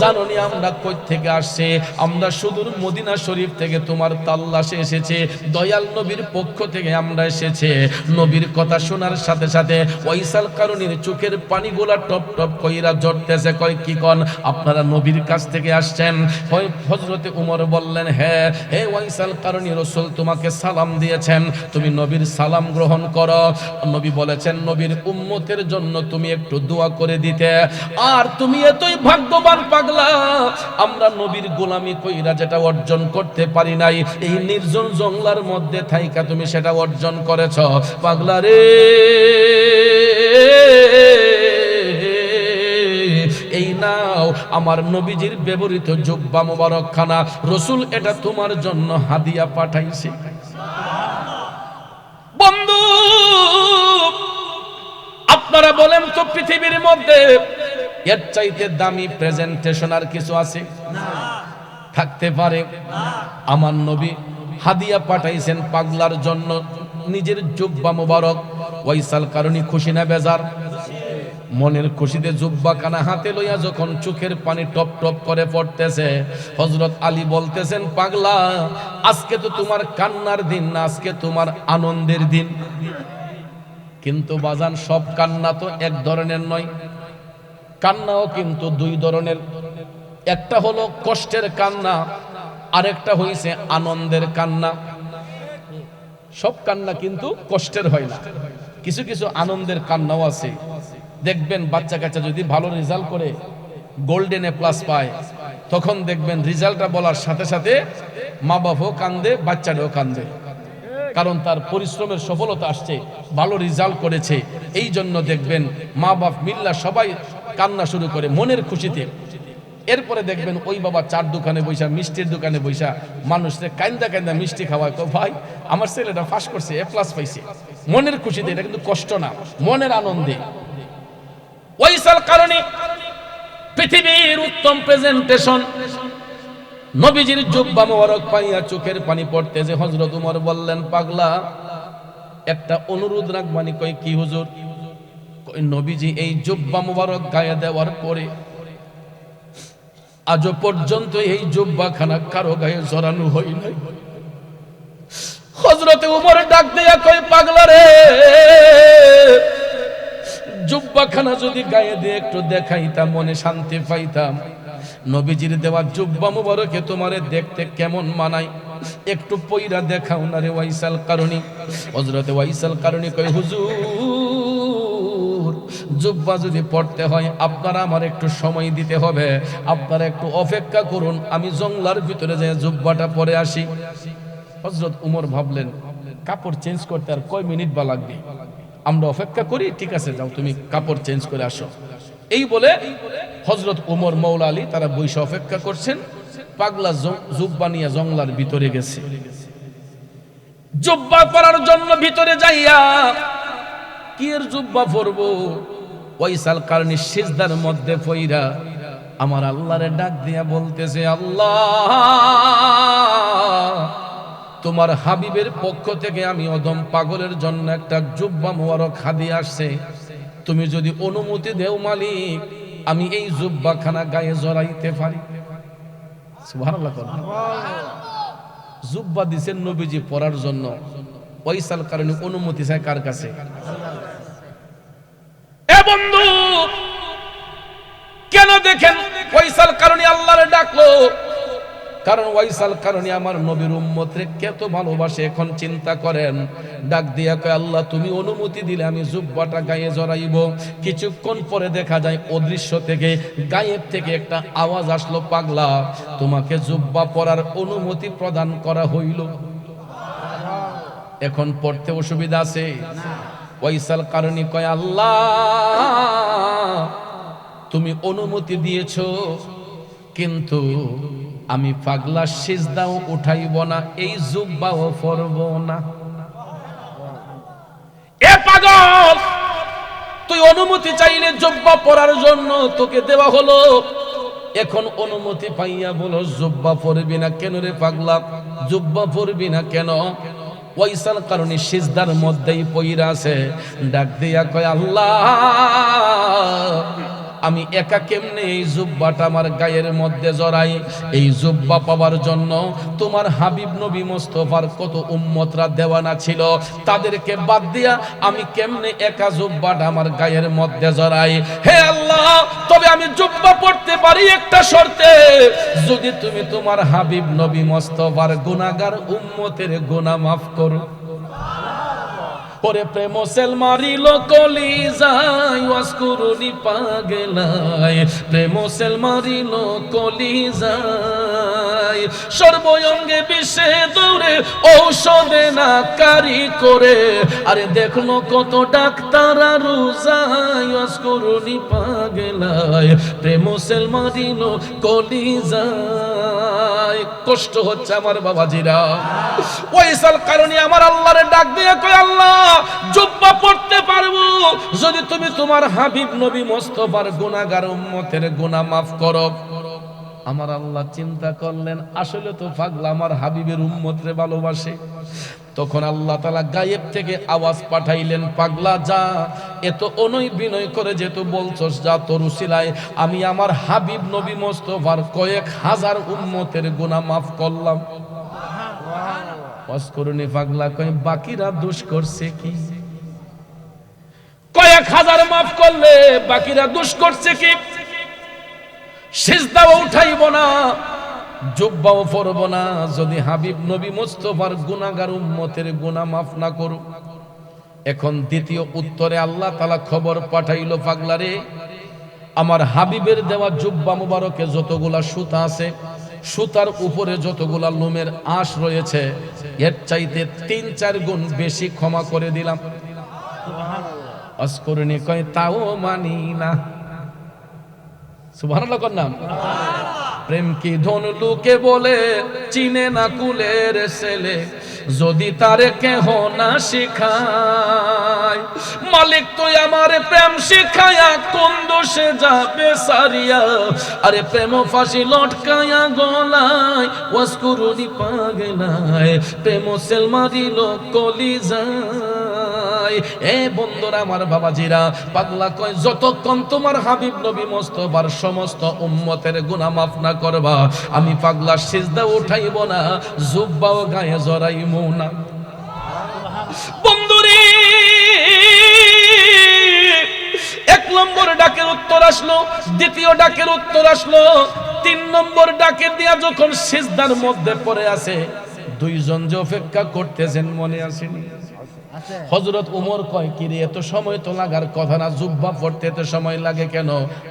জানোনি আমরা কই থেকে আসছে? আমরা সুদূর মদিনা শরীফ থেকে তোমার তাল্লাশে এসেছে, দয়াল নবীর পক্ষ থেকে আমরা এসেছে। নবীর কথা শোনার সাথে সাথে ওয়াইসাল কারণীর চোখের পানিগুলা টপ টপ কইরা ঝরতেছে। কয় কি কোন আপনারা নবীর কাছ থেকে আসছেন? হযরতে ওমর বললেন, হ্যাঁ, হে ওয়াইসাল কারণী, রাসূল তোমাকে সালাম দিয়েছেন, তুমি নবীর সালাম গ্রহণ করো। নবী বলেছেন, নবীর উম্মতের জন্য তুমি একটু দোয়া করে দিতে। আর তুমি এতই ভাগ্যবান পাগলা, আমরা নবীর গোলামি কইরা যেটা অর্জন করতে পারি নাই, এই নির্জন জঙ্গলার মধ্যে থাইকা তুমি সেটা অর্জন করেছ। পাগলা রে, এই নাও আমার নবীজির ব্যবহৃত জুব্বা মোবারকখানা, রাসূল এটা তোমার জন্য হাদিয়া পাঠাইছে। বন্ধু, আপনারা বলেন তো, পৃথিবীর মধ্যে এর চাইতে দামি প্রেজেন্টেশন আর কিছু আছে? থাকতে পারে? আমার নবী হাদিয়া পাঠাইছেন পাগলার জন্য নিজের জুব্বা মোবারক। ওয়াইসাল কারণী খুশি না বেজার? মনের খুশিতে জুব্বা কানা হাতে লইয়া যখন চোখের পানি টপ টপ করে পড়তেছে, হযরত আলী বলতেছেন, পাগলা, আজকে তো তোমার কান্নার দিন না, আজকে তোমার আনন্দের দিন। কিন্তু বাজান, সব কান্না তো এক ধরনের নয়, কান্নাও কিন্তু দুই ধরনের। একটা হলো কষ্টের কান্না, আরেকটা হইছে আনন্দের কান্না। সব কান্না কিন্তু কষ্টের হয় না, কিছু কিছু আনন্দের কান্নাও আছে। দেখবেন বাচ্চা কাচ্চা যদি ভালো রেজাল্ট করে, গোল্ডেন এ প্লাস পায়, তখন দেখবেন রেজাল্টটা বলার সাথে সাথে মা বাবাও কান্দে, বাচ্চাটাও কান্দে, কারণ তার পরিশ্রমের সফলতা আসছে, ভালো রেজাল্ট করেছে। এই জন্য দেখবেন মা বাপ মিল্লা সবাই কান্না শুরু করে মনের খুশিতে। এরপরে দেখবেন ওই বাবা চার দোকানে বৈশা, মিষ্টির দোকানে বৈশা মানুষকে কান্দা কান্দা মিষ্টি খাওয়ায়, কো ভাই আমার ছেলেটা পাস করছে, এ প্লাস পাইছে, মনের খুশিতে। এটা কিন্তু কষ্ট না, মনের আনন্দে। ওয়াইসাল কারণী পৃথিবীর উত্তম প্রেজেন্টেশন, নবীজির জুব্বা মোবারক পাইয়া চোখের পানি পড়তেছে। হযরত ওমর বললেন, পাগলা, একটা অনুরোধ রাখবানি। কই কি হুজুর? কই নবীজি এই জুব্বা মোবারক গায়ে দেওয়ার পরে আজও পর্যন্ত এই জুব্বাখানা কারো গায়ে জড়ানো হয় নাই। হযরতে ওমর ডাক দিয়া কই, পাগলা রে, জুব্বাখানা যদি গায়ে দিয়ে একটু দেখাইতাম, মনে শান্তি পাইতাম। নবীজির দেওয়া জুব্বা মুবারকে তোমারে দেখতে কেমন মানায়, একটু পয়রা দেখাও না রে ওয়াইসাল কারণী। হযরতে ওয়াইসাল কারণী কই, হুজুর, জুব্বা যদি পড়তে হয় আপনারা আমার একটু সময় দিতে হবে, আপনারা একটু অপেক্ষা করুন, আমি জঙ্গলার ভিতরে যাই জুব্বাটা পরে আসি। হযরত ওমর ভাবলেন, কাপড় চেঞ্জ করতে আর কয় মিনিট বা লাগবে, আমরা অপেক্ষা করি, ঠিক আছে যাও তুমি কাপড় চেঞ্জ করে আসো। এই বলে হযরত ওমর, মওলা আলী তারা বৈশা অপেক্ষা করছেন। পাগলা জুব্বা নিয়ে জঙ্গলার ভিতরে গেছে। জুব্বা পরার জন্য ভিতরে যাইয়া কি এর জুব্বা পরবো, ওয়াইসাল কারণী সিজদার মধ্যে পইরা আমার আল্লাহরে ডাক দিয়া বলতেছে, আল্লাহ তোমার হাবিবের পক্ষ থেকে আমি অদম পাগলের জন্য একটা জুব্বা মোবারক হাদিয়া আসছে, তুমি যদি অনুমতি দেও মালিক, আমি এই জুব্বাখানা গায়ে জড়াইতে পারি। সুবহানাল্লাহ। জুব্বা দিছেন নবীজি পরার জন্য, ওয়াইসাল কারণে অনুমতি চায় কার কাছে? এ বন্ধু, কেন দেখেন ওয়াইসাল কারণে আল্লাহরে ডাকলো? কারণ ওয়াইসাল কারণে আমার নবীর উম্মতরে কত ভালোবাসে। এখন চিন্তা করেন, ডাক দিয়া কয় আল্লাহ তুমি অনুমতি দিলে আমি জুব্বাটা গায়ে জড়াইব। কিছুক্ষণ পরে দেখা যায় অদৃশ্য থেকে, গায়েব থেকে একটা আওয়াজ আসলো, পাগলা তোমাকে জুব্বা পরার অনুমতি প্রদান করা হইল। এখন পড়তে অসুবিধা আছে? ওয়াইসাল কারণে কয় আল্লাহ তুমি অনুমতি দিয়েছো, কিন্তু আমি পাগলা সিজদাও উঠাইব না, এই জুব্বাও পরব না। এ পাগল, তুই অনুমতি চাইলে জুব্বা পরার জন্য তোকে দেওয়া হলো, এখন অনুমতি পাইয়া বলো জুব্বা পরবি না কেন রে পাগলা? জুব্বা পরবি না কেন? ওয়াইসাল কারণে সিজদার মধ্যেই পইরা আছে, ডাক দিয়া কয় আল্লাহ আমি একা কেমনে এই জুব্বাটা আমার গায়ের মধ্যে জড়াই? এই জুব্বা পাওয়ার জন্য তোমার হাবিব নবী মুস্তাফার কত উম্মতরা দেওয়ানা ছিল, তাদেরকে বাদ দিয়া আমি কেমনে একা জুব্বাটা আমার গায়ের মধ্যে জড়াই? হে আল্লাহ, তবে আমি জুব্বা পড়তে পারি একটা শর্তে, যদি তুমি তোমার হাবিব নবী মুস্তাফার গুনাহগার উম্মতের গুনাহ মাফ করো। ওরে প্রেম সেল মারিল কলিজায় ওয়াসকুরুনি পাগলাই, প্রেম সেল মারিল কলিজায়, সর্বঙ্গে বিষে দৌড়ে ঔষধে না কারি করে, আরে দেখলো কত ডাক্তার রোজায় ওয়াসকুরুনি পাগলাই, প্রেম সেল মারিল কলিজায়। কষ্ট হচ্ছে আমার বাবাজিরা। ওয়াইসাল কারণে আমার আল্লাহরে ডাক দিয়ে কয় আল্লাহ জুব্বা পড়তে পারবো যদি তুমি তোমার হাবিব নবী মুস্তাফার গুনাহগার উম্মতের গুনাহ মাফ করো। আমার আল্লাহ চিন্তা করলেন আসলে তো পাগলা আমার হাবিবের উম্মতরে ভালোবাসে। তখন আল্লাহ তাআলা গায়েব থেকে আওয়াজ পাঠাইলেন, পাগলা যা, এত অনয় বিনয় করে যেহেতু বলছস, যা তোর উসিলায় আমি আমার হাবিব নবী মুস্তাফার কয়েক হাজার উম্মতের গুনাহ মাফ করলাম। অস্করণী পাগলা কয় বাকিরা দোষ করছে কি? কয়েক হাজার মাফ করলে বাকিরা দোষ করছে কি? সিজদাও উঠাইব না, জুব্বাও পরব না, যদি হাবিব নবী মুস্তাফার গুনাহগার উম্মতের গুনাহ মাফ না করো। এখন দ্বিতীয় উত্তরে আল্লাহ তাআলা খবর পাঠাইলো, পাগলা রে, আমার হাবিবের দেওয়া জুব্বা মুবারকে যতগুলা সুতা আছে, সুতার উপরে যতগুলা লোমের আঁশ রয়েছে, এর চাইতে ৩-৪ গুণ বেশি ক্ষমা করে দিলাম। অস্করণী কয় তাও মানি না। সুবহানাল্লাহ কর নাম। প্রেম কি ধন লোকে বলে, চিনে না কুলের ছেলে, যদি তারে কেহ না শিখায়। মালিক তুই আমারে প্রেম শিখায়া কোন দোষে যাবে সারিয়া, আরে প্রেম ফাঁসি লটকায়া গলায় ওয়াসকুরুনি পাগলায়, প্রেম সেল মারিল কলিজায়। এ বন্ধুরা আমার বাবাজিরা, পাগলা কয় যতক্ষণ তোমার হাবিব নবী মুস্তাফার সমস্ত উম্মতের গুনাহ মাফ না করবা, আমি পাগলা সিজদা উঠাইব না, জুব্বাও গায়ে জড়াইব না। বন্ধুরে, ১ নম্বর ডাকের উত্তর আসলো, দ্বিতীয় ডাকের উত্তর আসলো, ৩ নম্বর ডাকে দিয়া যখন সিজদার মধ্যে পড়ে আছে, 2 জন যে অপেক্ষা করতেছেন মনে আসেনি? হযরত ওমর কয় কি রে, এত সময় তো লাগার কথা না, জুব্বা পড়তে এত সময় লাগে কেন?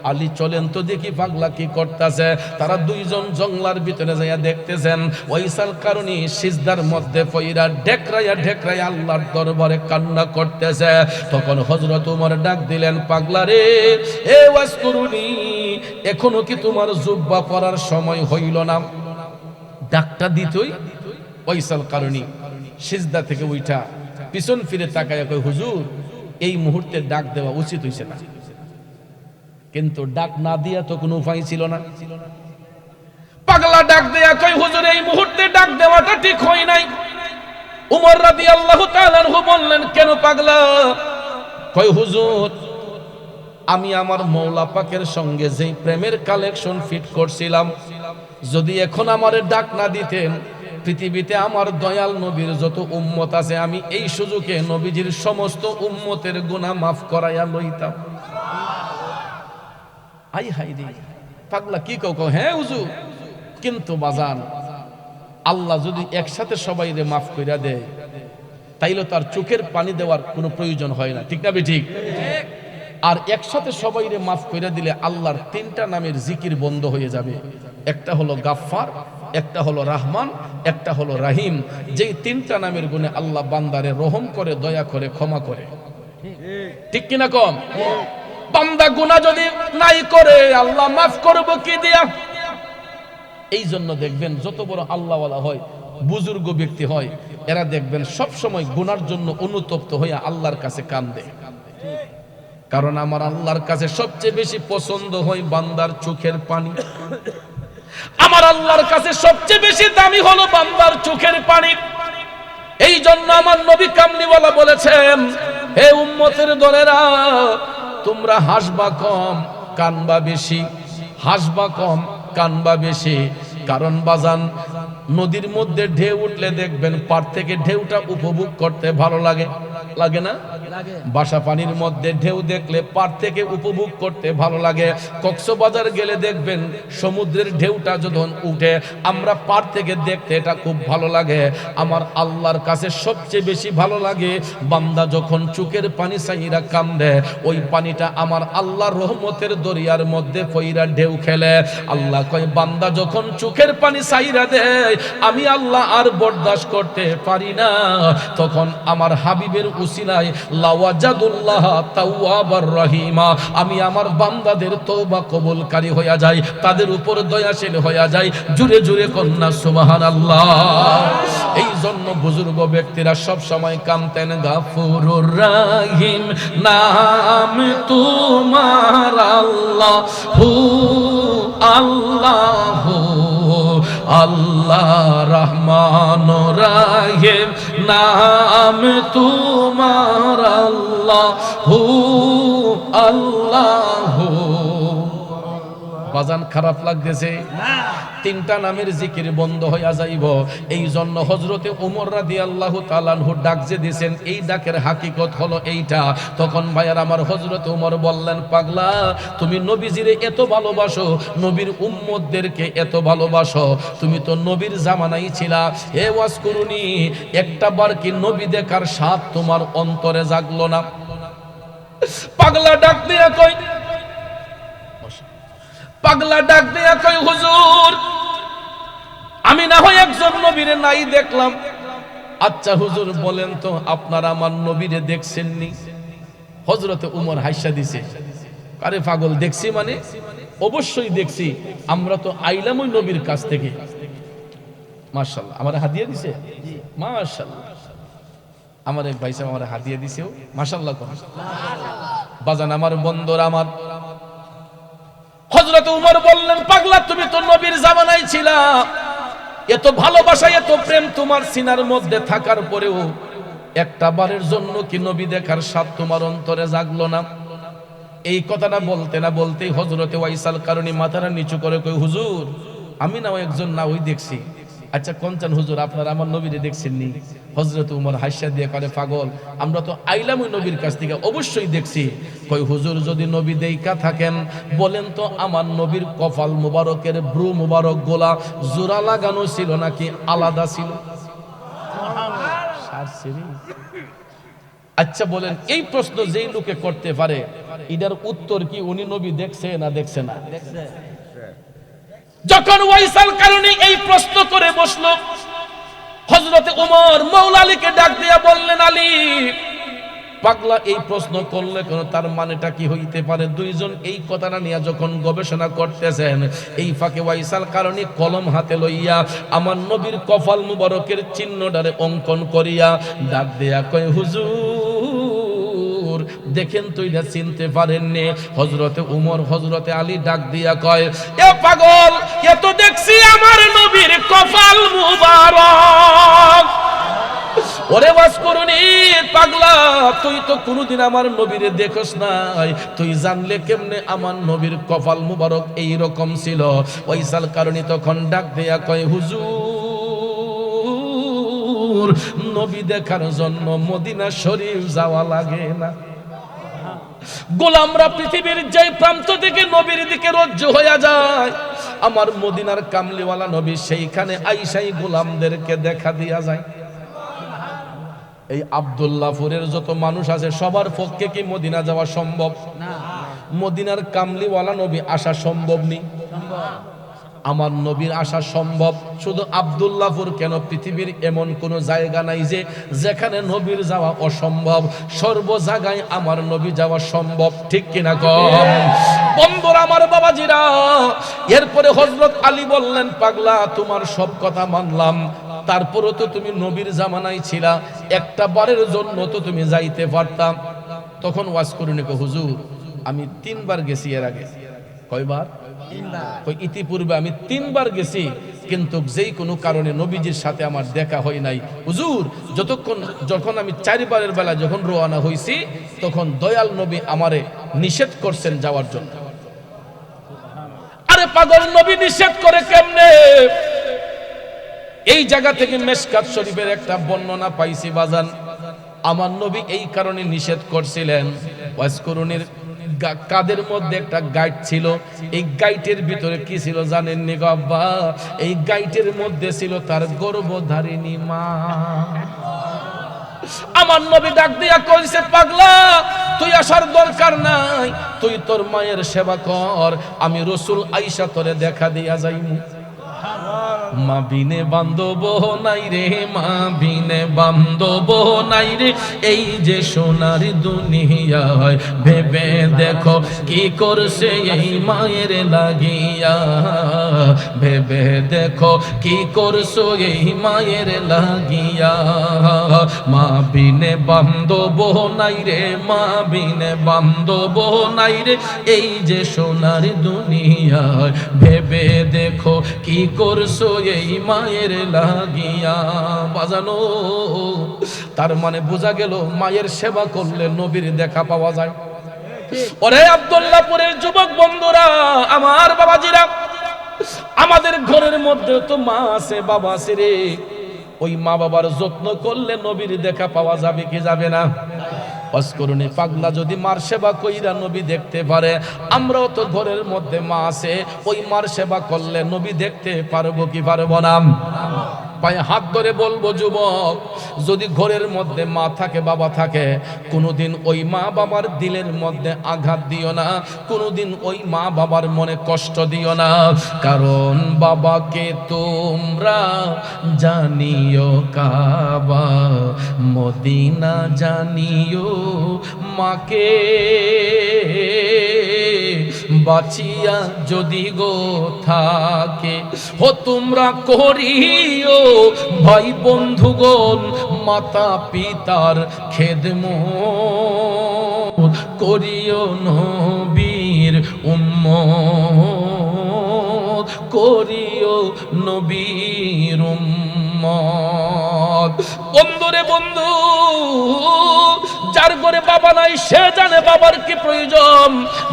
আলী চলেন তো দেখি পাগলা কি করতেছে। তারা 2 জন জঙ্গলার ভিতরে যাইয়া দেখতেছেন ওয়াইসাল কারণী সিজদার মধ্যে পইরা ঢেকরাইয়া ঢেকরাইয়া আল্লাহর দরবারে কান্না করতেছে। তখন হযরত ওমর ডাক দিলেন, পাগলা রে, এ ওয়াসকুরুনি, এখনো কি তোমার জুব্বা পরার সময় হইল না? ডাকটা দিতই ওয়াইসাল কারণী সিজদা থেকে উঠা পিছন ফিরে তাকায় কয়, হুজুর এই মুহূর্তে ডাক দেওয়া উচিত হইছে না। কিন্তু ডাক না দিয়া তো কোনো উপায় ছিল না। পাগলা ডাক দেয়া কয়, হুজুর এই মুহূর্তে ডাক দেওয়াটা ঠিক হয় নাই। উমর রাদিয়াল্লাহু তাআলা আনহু বললেন, কেন পাগলা? কয় হুজুর, আমি আমার মওলা পাকের সঙ্গে যেই প্রেমের কালেকশন ফিট করছিলাম, যদি এখন আমারে ডাক না দিতেন, পৃথিবীতে আমার দয়াল নবীর যত উম্মত আছে আমি এই সুযোগে নবীজির সমস্ত উম্মতের গুনাহ মাফ করাইয়া লইতাম। আই হাই রে পাগলা, কি কও? হ্যাঁ হুজুর, কিন্তু বাজান, আল্লাহ যদি একসাথে সবাইরে মাফ কইরা দেয়, তাইলে তার চোখের পানি দেওয়ার কোনো প্রয়োজন হয় না, ঠিক না ঠিক? আর একসাথে সবাইরে মাফ কইরা দিলে আল্লাহর তিনটা নামের জিকির বন্ধ হয়ে যাবে। একটা হলো গাফফার, একটা হলো রাহমান, একটা হলো রাহিম। যেই তিনটা নামের গুণে আল্লাহ বান্দারে রহম করে, দয়া করে, ক্ষমা করে, ঠিক কিনা কম? বান্দা গুনাহ যদি নাই করে আল্লাহ মাফ করবো কি দিয়া? এই জন্য দেখবেন যত বড় আল্লাহওয়ালা হয়, বুজুর্গ ব্যক্তি হয়, এরা দেখবেন সব সময় গুনার জন্য অনুতপ্ত হয়ে আল্লাহর কাছে কান্দে। কারণ আমার আল্লাহর কাছে সবচেয়ে বেশি পছন্দ হয় বান্দার চোখের পানি। আমার আল্লাহর কাছে সবচেয়ে বেশি দামি হলো বান্দার চোখের পানি। এই জন্য আমার নবী কামলিওয়ালা বলেছেন, হে উম্মতের দলেরা, তোমরা হাসবা কম, কানবা বেশি। হাসবা কম, কানবা বেশি। কারণ বাজান, নদীর মধ্যে ঢেউ উঠলে দেখবেন পার থেকে ঢেউটা উপভোগ করতে ভালো লাগে, লাগে না? বাসা পানির মধ্যে ঢেউ দেখলে পার থেকে উপভোগ করতে ভালো লাগে। কক্সবাজার গেলে দেখবেন সমুদ্রের ঢেউটা যখন উঠে আমরা পার থেকে দেখতে এটা খুব ভালো লাগে। আমার আল্লাহর কাছে সবচেয়ে বেশি ভালো লাগে বান্দা যখন চোখের পানি চাইরা কান্দে, ওই পানিটা আমার আল্লাহর রহমতের দরিয়ার মধ্যে পইরা ঢেউ খেলে। আল্লাহ কয়, বান্দা যখন চোখের পানি চাইরা দেয়, আমি আল্লাহ আর বরদাস্ত করতে পারি না, তখন আমার হাবিবের উসিলায় লাওয়াজাদুল্লাহ তাওয়াবার রহিমা, আমি আমার বান্দাদের তওবা কবুলকারী হইয়া যাই, তাদের উপর দয়াশীল হইয়া যাই। জুড়ে জুড়ে কন্যা সুবহানাল্লাহ। এই জন্য বুজুর্গ ব্যক্তিরা সব সময় কামতেন, গাফুরুর রহিম নাম তোমার আল্লাহু আল্লাহু আল্লাহ, রহমান রহিম নাম তোমার আল্লাহু আল্লাহু। বাজান খারাপ লাগতেছে? তিনটা নামের জিকির বন্ধ হইয়া যাইব। এই জন্য হযরতে ওমর রাদিয়াল্লাহু তাআলা আনহু ডাক যে দিয়েছেন, এই ডাকের হাকিকত হলো এইটা। তখন ভাইয়ার আমার হযরতে ওমর বললেন, পাগলা, তুমি নবীজিরে এত ভালোবাসো, নবীর উম্মতদেরকে এত ভালোবাসো, তুমি তো নবীর জামানায় ছিলা। হে ওয়াজ করুনি, একটা বার কি নবী দেখার স্বাদ তোমার অন্তরে জাগলো না? পাগলা ডাক দিয়া কই, পাগলা ডাক দিয়া কই, হুজুর, আমি না হয় একজন নবীরে নাই দেখলাম। আচ্ছা হুজুর বলেন তো, আপনারা আমার নবীরে দেখছেননি? হযরতে উমর হাইসা দিছে, আরে পাগল, দেখছি মানে? অবশ্যই দেখছি, আমরা তো আইলাম ওই নবীর কাছ থেকে। মাশাআল্লাহ, আমার হাদিয়া দিছে, মাশাআল্লাহ। আমার এক ভাই সাহেব আমার হাদিয়া দিছে, মাশাআল্লাহ। বাজান আমার বন্ধুরা, আমার হযরত উমর বললেন, পাগলা, তুমি তো নবীর জামানায় ছিলা, এত ভালোবাসা এত প্রেম তোমার সিনার মধ্যে থাকার পরেও একটা বারের জন্য কি নবী দেখার স্বাদ তোমার অন্তরে জাগলো না? এই কথাটা বলতে না বলতেই হযরতে ওয়াইসাল কারণী মাথাটা নিচু করে কই, হুজুর, আমি না একজন না ওই দেখছি। আচ্ছা কোনচান হুজুর, আপনারা আমার নবীরে দেখছেননি? হযরত উমর হাসিয়া দিয়ে করে, পাগল, আমরা তো আইলাম ওই নবীর কাছ থেকে, অবশ্যই দেখছি। কই, হুজুর যদি নবী দেইকা থাকেন, বলেন তো আমার নবীর কপাল মুবারকের ব্রু মুবারক গোলা জোড়া লাগানো ছিল নাকি আলাদা ছিল? আচ্ছা বলেন, এই প্রশ্ন যেই লোকে করতে পারে, এটার উত্তর কি উনি নবী দেখছে না দেখছে না? যখন ওয়াইসাল কারণী এই প্রশ্ন করে বসলো, হযরতে ওমর মাওলা আলীকে ডাক দিয়া বললেন, আলী, পাগলা এই প্রশ্ন করলে কেন, তার মানেটা কি হইতে পারে? দুইজন এই কথাটা নিয়ে যখন গবেষণা করতেছেন, এই ফাঁকে ওয়াইসাল কারণী কলম হাতে লইয়া আমার নবীর কপাল মুবারকের চিহ্নটারে অঙ্কন করিয়া ডাক দিয়া কয়, হুজুর দেখেন তো এটা চিনতে পারেননি? হযরতে উমর হযরতে আলী ডাক দিয়া কয়, এ পাগল, এ তো দেখছি আমার নবীর কপাল মুবারক। ও ওরে ওয়াজ করুনি পাগলা, তুই তো কোনোদিন আমার নবীরে দেখোস নাই, তুই জানলে কেমনে আমার নবীর কপাল মুবারক এই রকম ছিল। ওইসাল কারণে তখন ডাক দেয়া কয়, হুজুর নবী দেখার জন্য মদিনা শরীফ যাওয়া লাগে না। গোলামরা পৃথিবীর যে প্রান্ত থেকে নবীর দিকে রজ্জু হয়ে যায়, আমার মদিনার কামলিওয়ালা নবী সেইখানে আইসাই গোলামদেরকে দেখা দিয়া যায়। এই আব্দুল্লাহপুরের যত মানুষ আছে সবার পক্ষে কি মদিনা যাওয়া সম্ভব না? মদিনার কামলিওয়ালা নবী আসা সম্ভব নেই, আমার নবীর আসা সম্ভব। শুধু আব্দুল্লাহপুর কেন, পৃথিবীর এমন কোন জায়গা নাই যে যেখানে নবীর যাওয়া অসম্ভব। সর্ব জায়গায় আমার নবী যাওয়া সম্ভব, ঠিক কিনা কম? বন্ধুরা আমার বাবাজিরা, এরপরে হযরত আলী বললেন, পাগলা তোমার সব কথা মানলাম, তারপরও তো তুমি নবীর জামানায় ছিলা, একটা বারের জন্য তো তুমি যাইতে পারতাম। তখন ওয়াজ করুনি কো, হুজুর আমি 3 বার গেছি এর আগে। কয়বার? 3 বার। ইতিপূর্বে আমি 3 বার গেছি, কিন্তু যেই কোনো কারণে নবীজির সাথে আমার দেখা হয় নাই। হুজুর যখন আমি 4 বারের বেলা যখন রওনা হইছি, তখন দয়াল নবী আমারে নিষেধ করছেন যাওয়ার জন্য। আরে পাগল, নবী নিষেধ করে কেমনে? এই জায়গা থেকে মেশকাত শরীফের একটা বর্ণনা পাইছি বাজান, আমার নবী এই কারণে নিষেধ করছিলেন। ওয়াজ করুনির কাদের মধ্যে একটা গাইড ছিল, এই গাইটের ভিতরে কি ছিল জানেন নি গো আব্বা? এই গাইটের মধ্যে ছিল তার গর্ভধারিণী মা। আমার নবী ডাক দিয়া কইছে, পাগলা তুই আসার দরকার নাই, তুই তোর মায়ের সেবা কর, আমি রাসূল আয়েশা তোরে দেখা দিয়া যাইমু। মা বিনে বান্ধব নাই রে, মা বিনে বান্ধব নাই রে, এই যে সোনার দুনিয়ায়, ভেবে দেখো কি করছে এই মায়ের লাগিয়া, ভেবে দেখো কি করছো এই মায়ের লাগিয়া। মা বিনে বান্ধব নাই রে, মা বিনে বান্ধব নাই রে, এই যে সোনার দুনিয়ায়, ভেবে দেখো কি করছো এই মায়ের লাগিয়া। বাজানো, তার মানে বোঝা গেল মায়ের সেবা করলে নবীর দেখা পাওয়া যায়। ওরে আব্দুল্লাহপুরের যুবক বন্ধুরা, আমার বাবাজিরা, আমাদের ঘরের মধ্যে তো মা আছে, বাবা আছে রে। ওই মা বাবার যত্ন করলে নবীর দেখা পাওয়া যাবে কি যাবে না? অস্করণে পাগলা যদি মার সেবা কইরা নবী দেখতে পারে, আমরাও তো ঘরের মধ্যে মা আছে, ওই মার সেবা করলে নবী দেখতে পারবো কি পারবো না? পায়ে হাত ধরে বলবো যুবক, যদি ঘরের মধ্যে মা থাকে, বাবা থাকে, কোনোদিন ওই মা বাবার দিলের মধ্যে আঘাত দিও না, কোনোদিন ওই মা বাবার মনে কষ্ট দিও না। কারণ বাবাকে তোমরা জানিও কাবা, মদিনা জানিও মাকে, বাঁচিয়া যদি গো থাকে, ও তোমরা করিও ভাই বন্ধুগণ মাতা পিতার খেদমত, করিও নবীর উম্মত, করিও নবীর উম্মত। বন্ধুরে বন্ধু, যার ঘরে বাবা নাই সে জানে বাবার কি প্রয়োজন,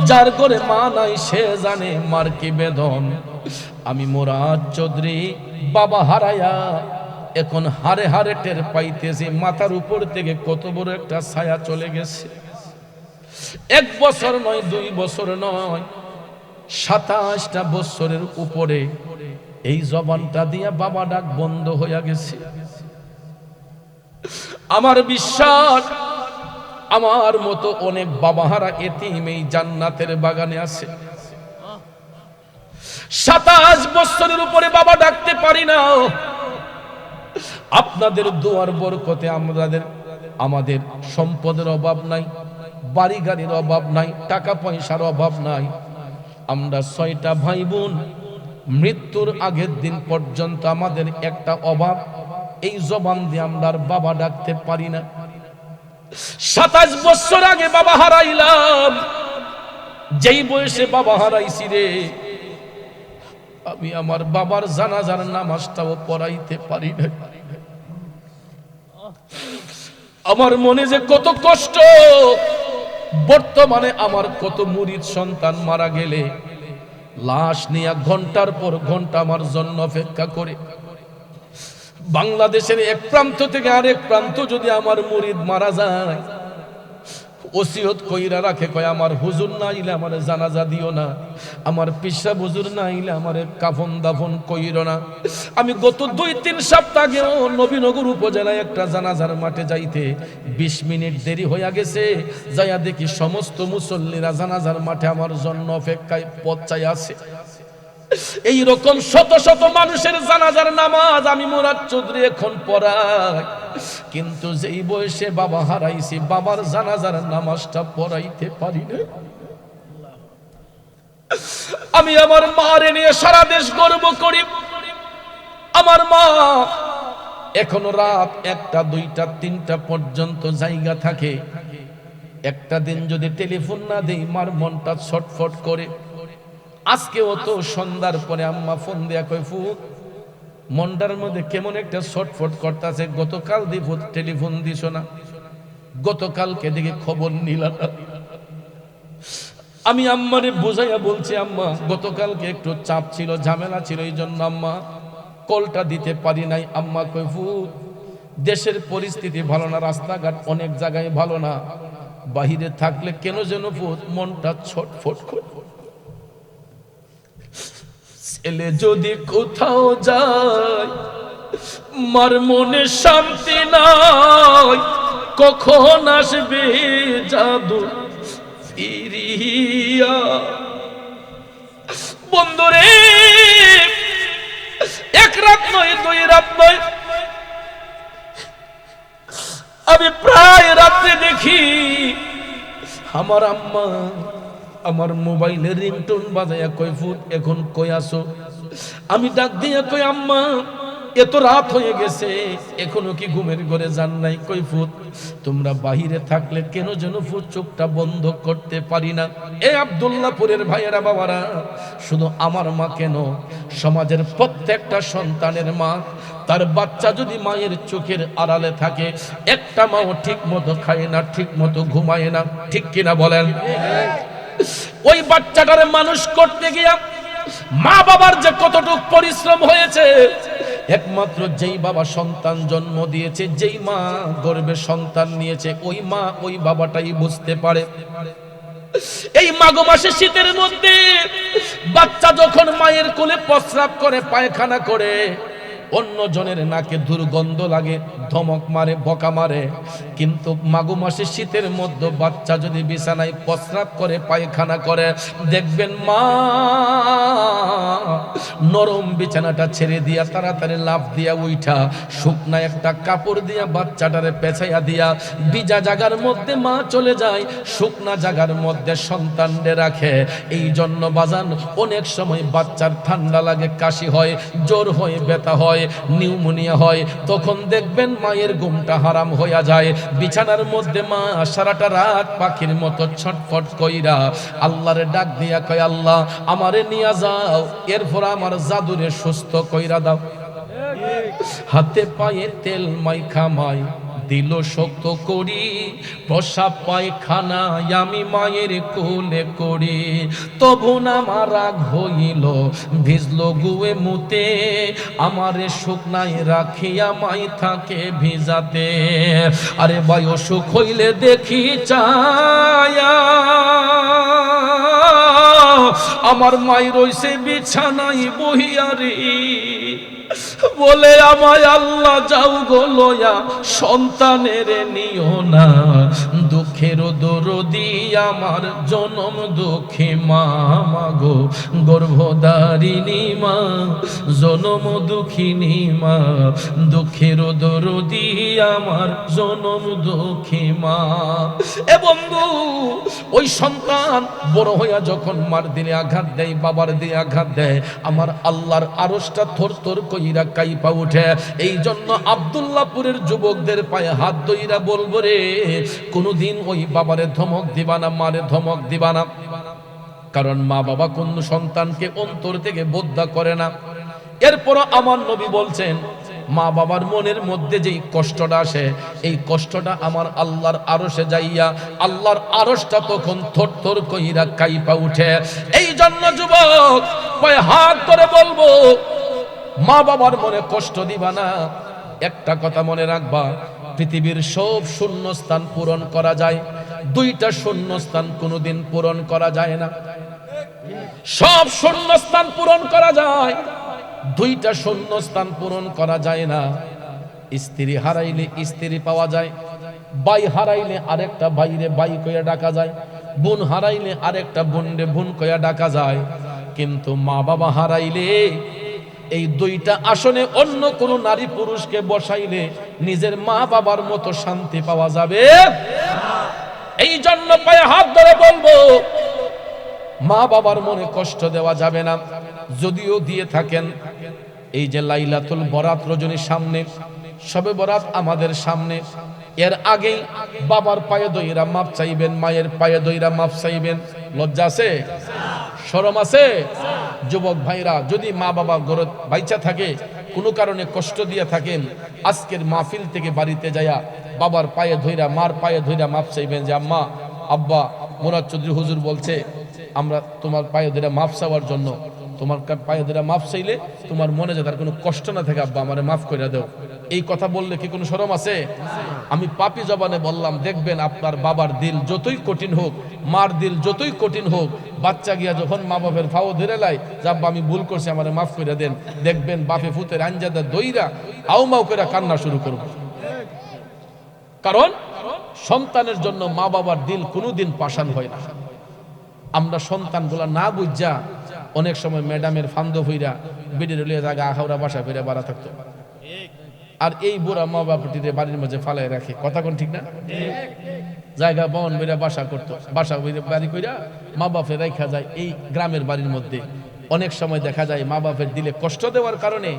যার ঘরে মা নাই সে জানে মার কি বেদন। আমি মুরাদ চৌধুরী বাবা হারায়া এখন হারে হারে টের পাইতেছি মাথার উপর থেকে কত বড় একটা ছায়া চলে গেছে। 1 বছর নয়, 2 বছর নয়, 27টা বছরের উপরে এই জবানটা দিয়া বাবা ডাক বন্ধ হয়ে গেছে। আমার বিশ্বাস আমার মতো অনেক বাবাহারা এতিম এই জান্নাতের বাগানে আছে। 27 বছরের উপরে বাবা ডাকতে পারি না। আপনাদের দোয়ার বরকতে আমাদের সম্পদের অভাব নাই, বাড়ি গাড়ির অভাব নাই, টাকা পয়সার অভাব নাই। আমরা 6টা ভাই বোন, মৃত্যুর আগের দিন পর্যন্ত আমাদের একটা অভাব, এই জবান দিয়ে আমরা বাবা ডাকতে পারি না। 27 বছর আগে বাবা হারাইলাম, যেই বয়সে বাবা হারাইছি রে, আমি আমার বাবার জানাজার নামাজটাও পড়াইতে পারি না। আমার মনে যে কত কষ্ট, বর্তমানে আমার কত মুরিদ সন্তান মারা গেলে লাশ নিয়ে ঘন্টার পর ঘন্টা আমার জন্য অপেক্ষা করে। বাংলাদেশের এক প্রান্ত থেকে আরেক প্রান্ত যদি আমার মুরিদ মারা যায়, ওসিয়ত কইরা রাখে, কয় আমার হুজুর না আইলে আমার জানাজা দিও না, আমার পিসা হুজুর না আইলে আমার কাফন দাফন কইরো না। আমি গত 2-3 সপ্তাহ আগেও নবীনগর উপজেলায় একটা জানাজার মাঠে যাইতে 20 মিনিট দেরি হইয়া গেছে, যাইয়া দেখি সমস্ত মুসল্লিরা জানাজার মাঠে আমার জন্য অপেক্ষায় পথ চাই আছে। এই রকম শত শত মানুষের জানাজার নামাজ আমি মুরাদ চৌধুরী এখন পড়াই, কিন্তু যেই বয়সে বাবা হারাইছি বাবার জানাজার নামাজটা পড়াইতে পারি না। আমি আমার মারে নিয়ে সারা দেশ গর্ব করি। আমার মা এখনো রাত 1টা 2টা 3টা পর্যন্ত জায়গা থাকে। একটা দিন যদি টেলিফোন না দেই মার মনটা ছটফট করে। আজকেও তো সন্ধ্যার পরে আম্মা ফোন দেয়া কয়, ফুক মনটার মধ্যে কেমন একটা ছটফট করতেছে, গতকাল দিবো টেলিফোন দিছ না, গতকালকে দিকে খবর নিলা না। আমি আম্মারে বুঝাইয়া বলছি, আম্মা গতকালকে একটু চাপ ছিল, ঝামেলা ছিল, এই জন্য আম্মা কলটা দিতে পারি নাই। আম্মা কয়, ফুক দেশের পরিস্থিতি ভালো না, রাস্তাঘাট অনেক জায়গায় ভালো না, বাহিরে থাকলে কেন যেন মনটা ছটফট করে। ছেলে যদি কোথাও যায় মার মনে শান্তি নাই, কখন আসবে জাদু ফিরিয়া। বন্ধুরে, 1 রাত নয় 2 রাত নয়, আমি প্রায় রাত্রে দেখি আমার আম্মা আমার মোবাইলে রিংটোন বাজায়া কয়, ফুট এখন কই আসো? আমি ডাক দিয়া কই, আম্মা এত রাত হয়ে গেছে এখনো কি ঘুমের ঘরে যান নাই? কই, ফুট তোমরা বাহিরে থাকলে কেন যেন ফুট চোখটা বন্ধ করতে পারি না। এ আব্দুল্লাহপুরের ভাইয়েরা বাবারা, শুধু আমার মা কেন, সমাজের প্রত্যেকটা সন্তানের মা, তার বাচ্চা যদি মায়ের চোখের আড়ালে থাকে, একটা মাও ঠিক মতো খায় না, ঠিক মতো ঘুমায় না, ঠিক কিনা বলেন? ওই বাচ্চাটারে মানুষ করতে গিয়া মা বাবার যে কতটুকু পরিশ্রম হয়েছে, একমাত্র যেই বাবা সন্তান জন্ম দিয়েছে, যেই মা গর্ভে সন্তান নিয়েছে, ওই মা ওই বাবাটাই বুঝতে পারে। এই মাঘ মাসে শীতের মধ্যে বাচ্চা যখন মায়ের কোলে প্রস্রাব করে, পায়খানা করে, অন্য জনের নাকে দুর্গন্ধ লাগে, ধমক মারে, বকা মারে, কিন্তু মাঘ মাসে শীতের মধ্যে বাচ্চা যদি বিছানায় প্রস্রাব করে, পায়খানা করে, দেখবেন মা নরম বিছানাটা ছেড়ে দিয়া তাড়াতাড়ি লাফ দিয়া উঠা শুকনা একটা কাপড় দিয়া বাচ্চাটারে পেছাইয়া দিয়া ভিজা জায়গার মধ্যে মা চলে যায়, শুকনা জায়গার মধ্যে সন্তানরে রাখে। এই জন্য বাজান অনেক সময় বাচ্চার ঠান্ডা লাগে, কাশি হয়, জ্বর হয়, ব্যথা হয়, নিউমোনিয়া হয়, তখন দেখবেন মায়ের ঘুমটা হারাম হইয়া যায়। বিছানার মধ্যে মা সারাটা রাত পাখির মতো ছটফট কইরা আল্লাহরে ডাক দিয়া কয়, আল্লাহ আমারে নিয়া যাও, এরপর আমার জাদুরে সুস্থ কইরা দাও। হাতে পায়ে তেল মাইখা মাই দিল শক্ত করি, প্রসাব পায়খানা আমি মায়ের কোলে করি, তবু না আমার রাগ হইল, ভিজলো গুয়ে মুতে, আমারে শুকনায় রাখিয়া মাই থাকে ভিজাতে। আরে ভাই অসুখ হইলে দেখি চায়া আমার মাই রইছে বিছানায় বহিয়ারি, বলে আমায় আল্লাহ যাও গো লয়া, সন্তানের নিও না, দুঃখের দরদি আমার জনম দুঃখী মা, মাগো গর্ভধারিণী মা, জনম দুঃখিনী মা, দুঃখের দরদি আমার জনম দুঃখী মা। এ বন্ধু, ওই সন্তান বড় হইয়া যখন মার দিলে আঘাত দেয়, বাবার দিয়ে আঘাত দেয়, আমার আল্লাহর আরশটা থর থর কইরা কাইপা উঠে। এই জন্য আব্দুল্লাহপুরের যুবকদের পায়ে হাত ধইরা বলবো, রে কোনদিন ওই বাবারে ধমক দিবা না, মারে ধমক দিবা না, কারণ মা বাবা কোন সন্তানকে অন্তর থেকে বদ্ধা করে না। এরপর আমার নবী বলছেন, মা বাবার মনের মধ্যে যেই কষ্টটা আসে, এই কষ্টটা আমার আল্লাহর আরশে যাইয়া আল্লাহর আরশটা তখন থরথর কইরা কাইপা উঠে। এই জন্য যুবক পায়ে হাত ধরে বলবো, মা বাবার মনে কষ্ট দিবা না। একটা কথা মনে রাখবা, পৃথিবীর সব শূন্যস্থান পূরণ করা যায়, দুইটা শূন্যস্থান কোনোদিন পূরণ করা যায় না। সব শূন্যস্থান পূরণ করা যায়, দুইটা শূন্যস্থান পূরণ করা যায় না। স্ত্রী হারাইলে স্ত্রী পাওয়া যায়, ভাই হারাইলে আরেকটা ভাইরে ভাই কইয়া ডাকা যায়, বোন হারাইলে আরেকটা বোনরে বোন কইয়া ডাকা যায়। কিন্তু মা বাবা হারাইলে এই দুইটা আসনে অন্য কোন নারী পুরুষকে বসাইলে নিজের মা বাবার মতো শান্তি পাওয়া যাবে। এই জন্য পায়ে হাত ধরে বলবো, মা বাবার মনে কষ্ট দেওয়া যাবে না। যদিও দিয়ে থাকেন, এই যে লাইলাতুল বরাত রজনীর সামনে, শবে বরাত আমাদের সামনে, এর আগেই বাবার পায়ে দইরা মাপ চাইবেন, মায়ের পায়ে দইরা মাপ চাইবেন। লজ্জা আছে? শরম আছে? যুবক ভাইরা, যদি মা বাবা গরত বাইচা থাকে, কোনো কারণে কষ্ট দিয়ে থাকেন, আজকের মাহফিল থেকে বাড়িতে যায়া বাবার পায়ে ধইরা মার পায়ে ধইরা মাপ চাইবেন যে আম্মা আব্বা মুরাদ চৌধুরী হুজুর বলছে আমরা তোমার পায়ে ধইরা মাপ চাওয়ার জন্য, তোমার পায়ে ধইরা মাপ চাইলে তোমার মনে যে তার কোনো কষ্ট না থাকে, আব্বা আমারে মাফ করে দাও। এই কথা বললে কি কোনো শরম আছে? আমি পাপী জবানে বললাম, দেখবেন আপনার বাবার দিল যতই কঠিন হোক, মার দিল যতই কঠিন হোক, বাচ্চা গিয়া যখন মা বাপের ফাও ধরে লাই যে আব্বা আমি ভুল করছি আমারে মাফ করে দেন, দেখবেন বাপে ফুতের আঞ্জাদা দইরা আউ মাউ করে কান্না শুরু করব। কারণ সন্তানের জন্য মা বাবার দিল কোনোদিন পাষাণ হয় না। আমরা সন্তানগুলা না বুঝা অনেক সময় ম্যাডামের ফান্দ হইরা বেডের লিয়ে জায়গা আখাউরা বাসা ফিরে বাড়া থাকতো, আর এই বুড়া মা বাপটিতে বাড়ির মাঝে ফালাই রাখে। কথা কোন ঠিক না? জায়গা বন বেরা বাসা করতো, বাসা বাড়ি কইরা মা বাপের রাখা যায় এই গ্রামের বাড়ির মধ্যে। অনেক সময় দেখা যায় মা বাপের দিলে কষ্ট দেওয়ার কারণে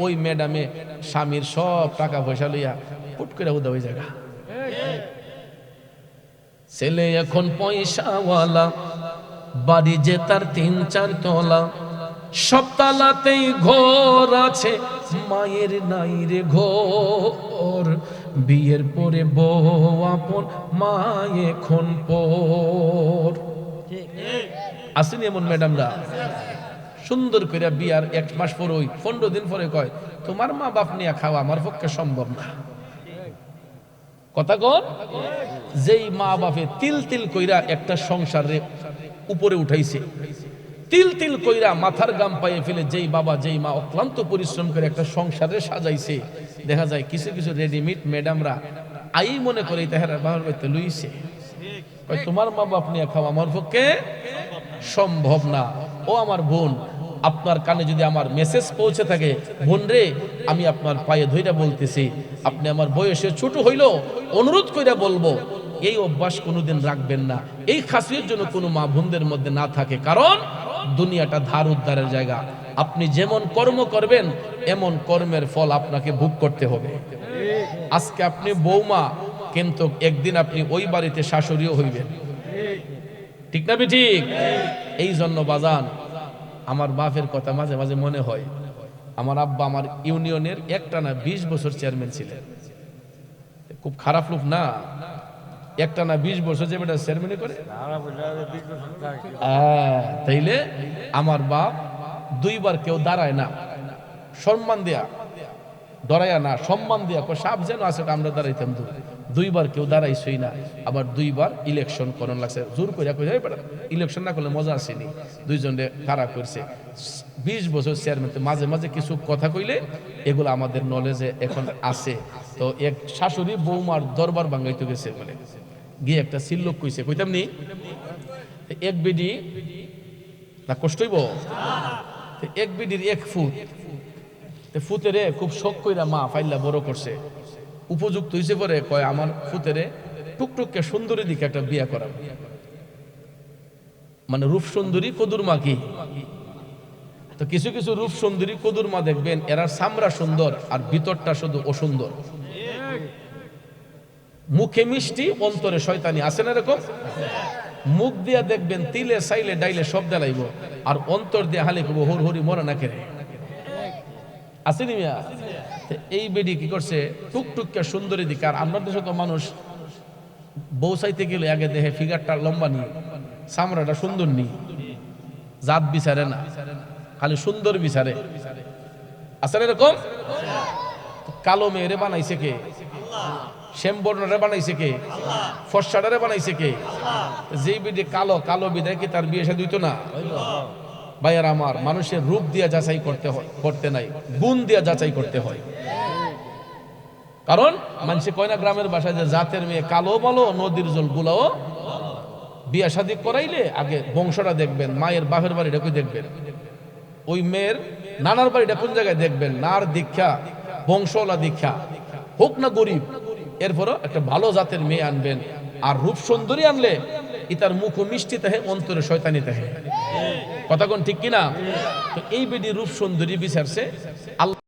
ওই ম্যাডামে স্বামীর সব টাকা পয়সা লইয়া পুট করে উদা হয়ে যায়। ছেলে এখন পয়সাওয়ালা, বাড়ি যে তার ৩-৪ তলা, সব তালাতেই ঘর আছে, মায়ের নাই রে ঘর, বিয়ের পরে বউ আপন, মা এখন পর। আসেনি এমন ম্যাডামরা? সুন্দর করে বিয়ার ১ মাস পরে ১৫ দিন পরে কয় তোমার মা বাপ নিয়ে খাওয়া আমার পক্ষে সম্ভব না। কথা কন? যেই মা বাপে তিল তিল কইরা একটা সংসারে উপরে উঠাইছে, তিল তিল কইরা মাথার গাম পায়ে ফেলে যেই বাবা যেই মা অক্লান্ত পরিশ্রম করে একটা সংসারে সাজাইছে, দেখা যায় কিছু কিছু রেডিমেড ম্যাডামরা আই মনে করে তাহারা বাবার বাড়িতে লইছে, তোমার মা বাপ নিয়ে খাওয়া আমার পক্ষে সম্ভব না। ও আমার বোন, আপনার কানে যদি আমার মেসেজ পৌঁছে থাকে, বোন রে আমি আপনার পায়ে ধইরা বলতেছি, আপনি আমার বয়সে ছোট হইল, অনুরোধ কইরা বলবো এই অভ্যাস কোনোদিন রাখবেন না। এই খাসিয়ত জন্য কোনো মা বোনদের মধ্যে না থাকে, কারণ দুনিয়াটা ধার উদ্ধারের জায়গা। আপনি যেমন কর্ম করবেন এমন কর্মের ফল আপনাকে ভোগ করতে হবে। আজকে আপনি বৌমা, কিন্তু একদিন আপনি ওই বাড়িতে শাশুড়িও হইবেন, ঠিক না ঠিক? এই জন্য বাজান, আমার বাপের কথা মাঝে মাঝে মনে হয়, আমার আব্বা আমার ইউনিয়নের একটানা 20 বছর চেয়ারম্যান ছিলেন। খুব খারাপ লোক না? একটানা 20 বছর যে বেটা চেয়ারম্যান করে, তাইলে আমার বাপ 2 বার কেউ দাঁড়ায় না, সম্মান দেয়া, ডরাইয়া না, সম্মান দিয়া সাপ যেন আছে আমরা দাঁড়াইতাম। 2 বার কেউ দাঁড়াইছই না, আবার 2 বার ইলেকশন করন লাগছে, জোর কইরা কই ইলেকশন না করলে মজা আসেনি, দুইজনে কারা করছে। 20 বছর চেয়ারম্যান, মাঝে মাঝে কিছু কথা কইলে এগুলো আমাদের নলেজে এখন আছে। তো এক শাশুড়ি বৌমার দরবার ভাঙাইতে গেছে বলে গিয়ে একটা সিল্লোক কইছে, কইতাম নি এক বিডি না কষ্ট হইব, এক বিডির 1 ফুট, ফুতেরে খুব শখ কইরা মা ফাইল্লা বড় করছে, উপযুক্ত হইছে পরে কয় আমার ফুতেরে টুকটুককে সুন্দরী দিকে একটা বিয়া করা, মানে রূপ সুন্দরী কদুর মা কি। তো কিছু কিছু রূপ সুন্দরী কদুর মা দেখবেন এরা সামরা সুন্দর আর ভিতরটা শুধু অসুন্দর, মুখে মিষ্টি অন্তরে শয়তানি, আছে না এরকম? মুখ দিয়া দেখবেন তিলে সাইলে ডাইলে সব দেলাইব, আর অন্তর দিয়ে হালে কব হর হরি মরা না কেড়ে। আসেনি মিয়া? এই বেডি কি করছে, টুকটুকে সুন্দরী দিকে। আর আমরা দেশে তো মানুষ বউ চাইতে গেলে আগে দেখে ফিগারটা লম্বা নি, চামড়াটা সুন্দর নি, জাত বিচারে না, খালি সুন্দর বিচারে। আসলে এরকম কালো মেয়েরে বানাইছে কে? শ্যামবর্ণরে বানাইছে কে? ফর্সাডারে বানাইছে কে? যেই বিদে কালো কালো বিদায় কি তার বিয়ে শাদী হইতো না? ভাইয়ার আমার, মানুষের রূপ দিয়া যাচাই করতে নাই, গুণ দিয়া যাচাই করতে হয়। কারণ মানুষে কয় না গ্রামের ভাষায় যে জাতের মেয়ে কালো বলো নদীর জল গুলাও। বিয়া শাদী করাইলে আগে বংশটা দেখবেন, মায়ের বাপের বাড়িটা কই দেখবেন, ওই মেয়ের নানার বাড়িটা কোন জায়গায় দেখবেন, নার দীক্ষা বংশওয়ালা দীক্ষা হোক না গরিব, এরপরও একটা ভালো জাতের মেয়ে আনবেন। আর রূপ সুন্দরী আনলে ইতার মুখ মিষ্টি তাহে, অন্তরে শয়তানি তাহে। কথা কোন ঠিক কিনা? তো এই বেডি রূপ সুন্দরী বিচারছে আল্লাহ।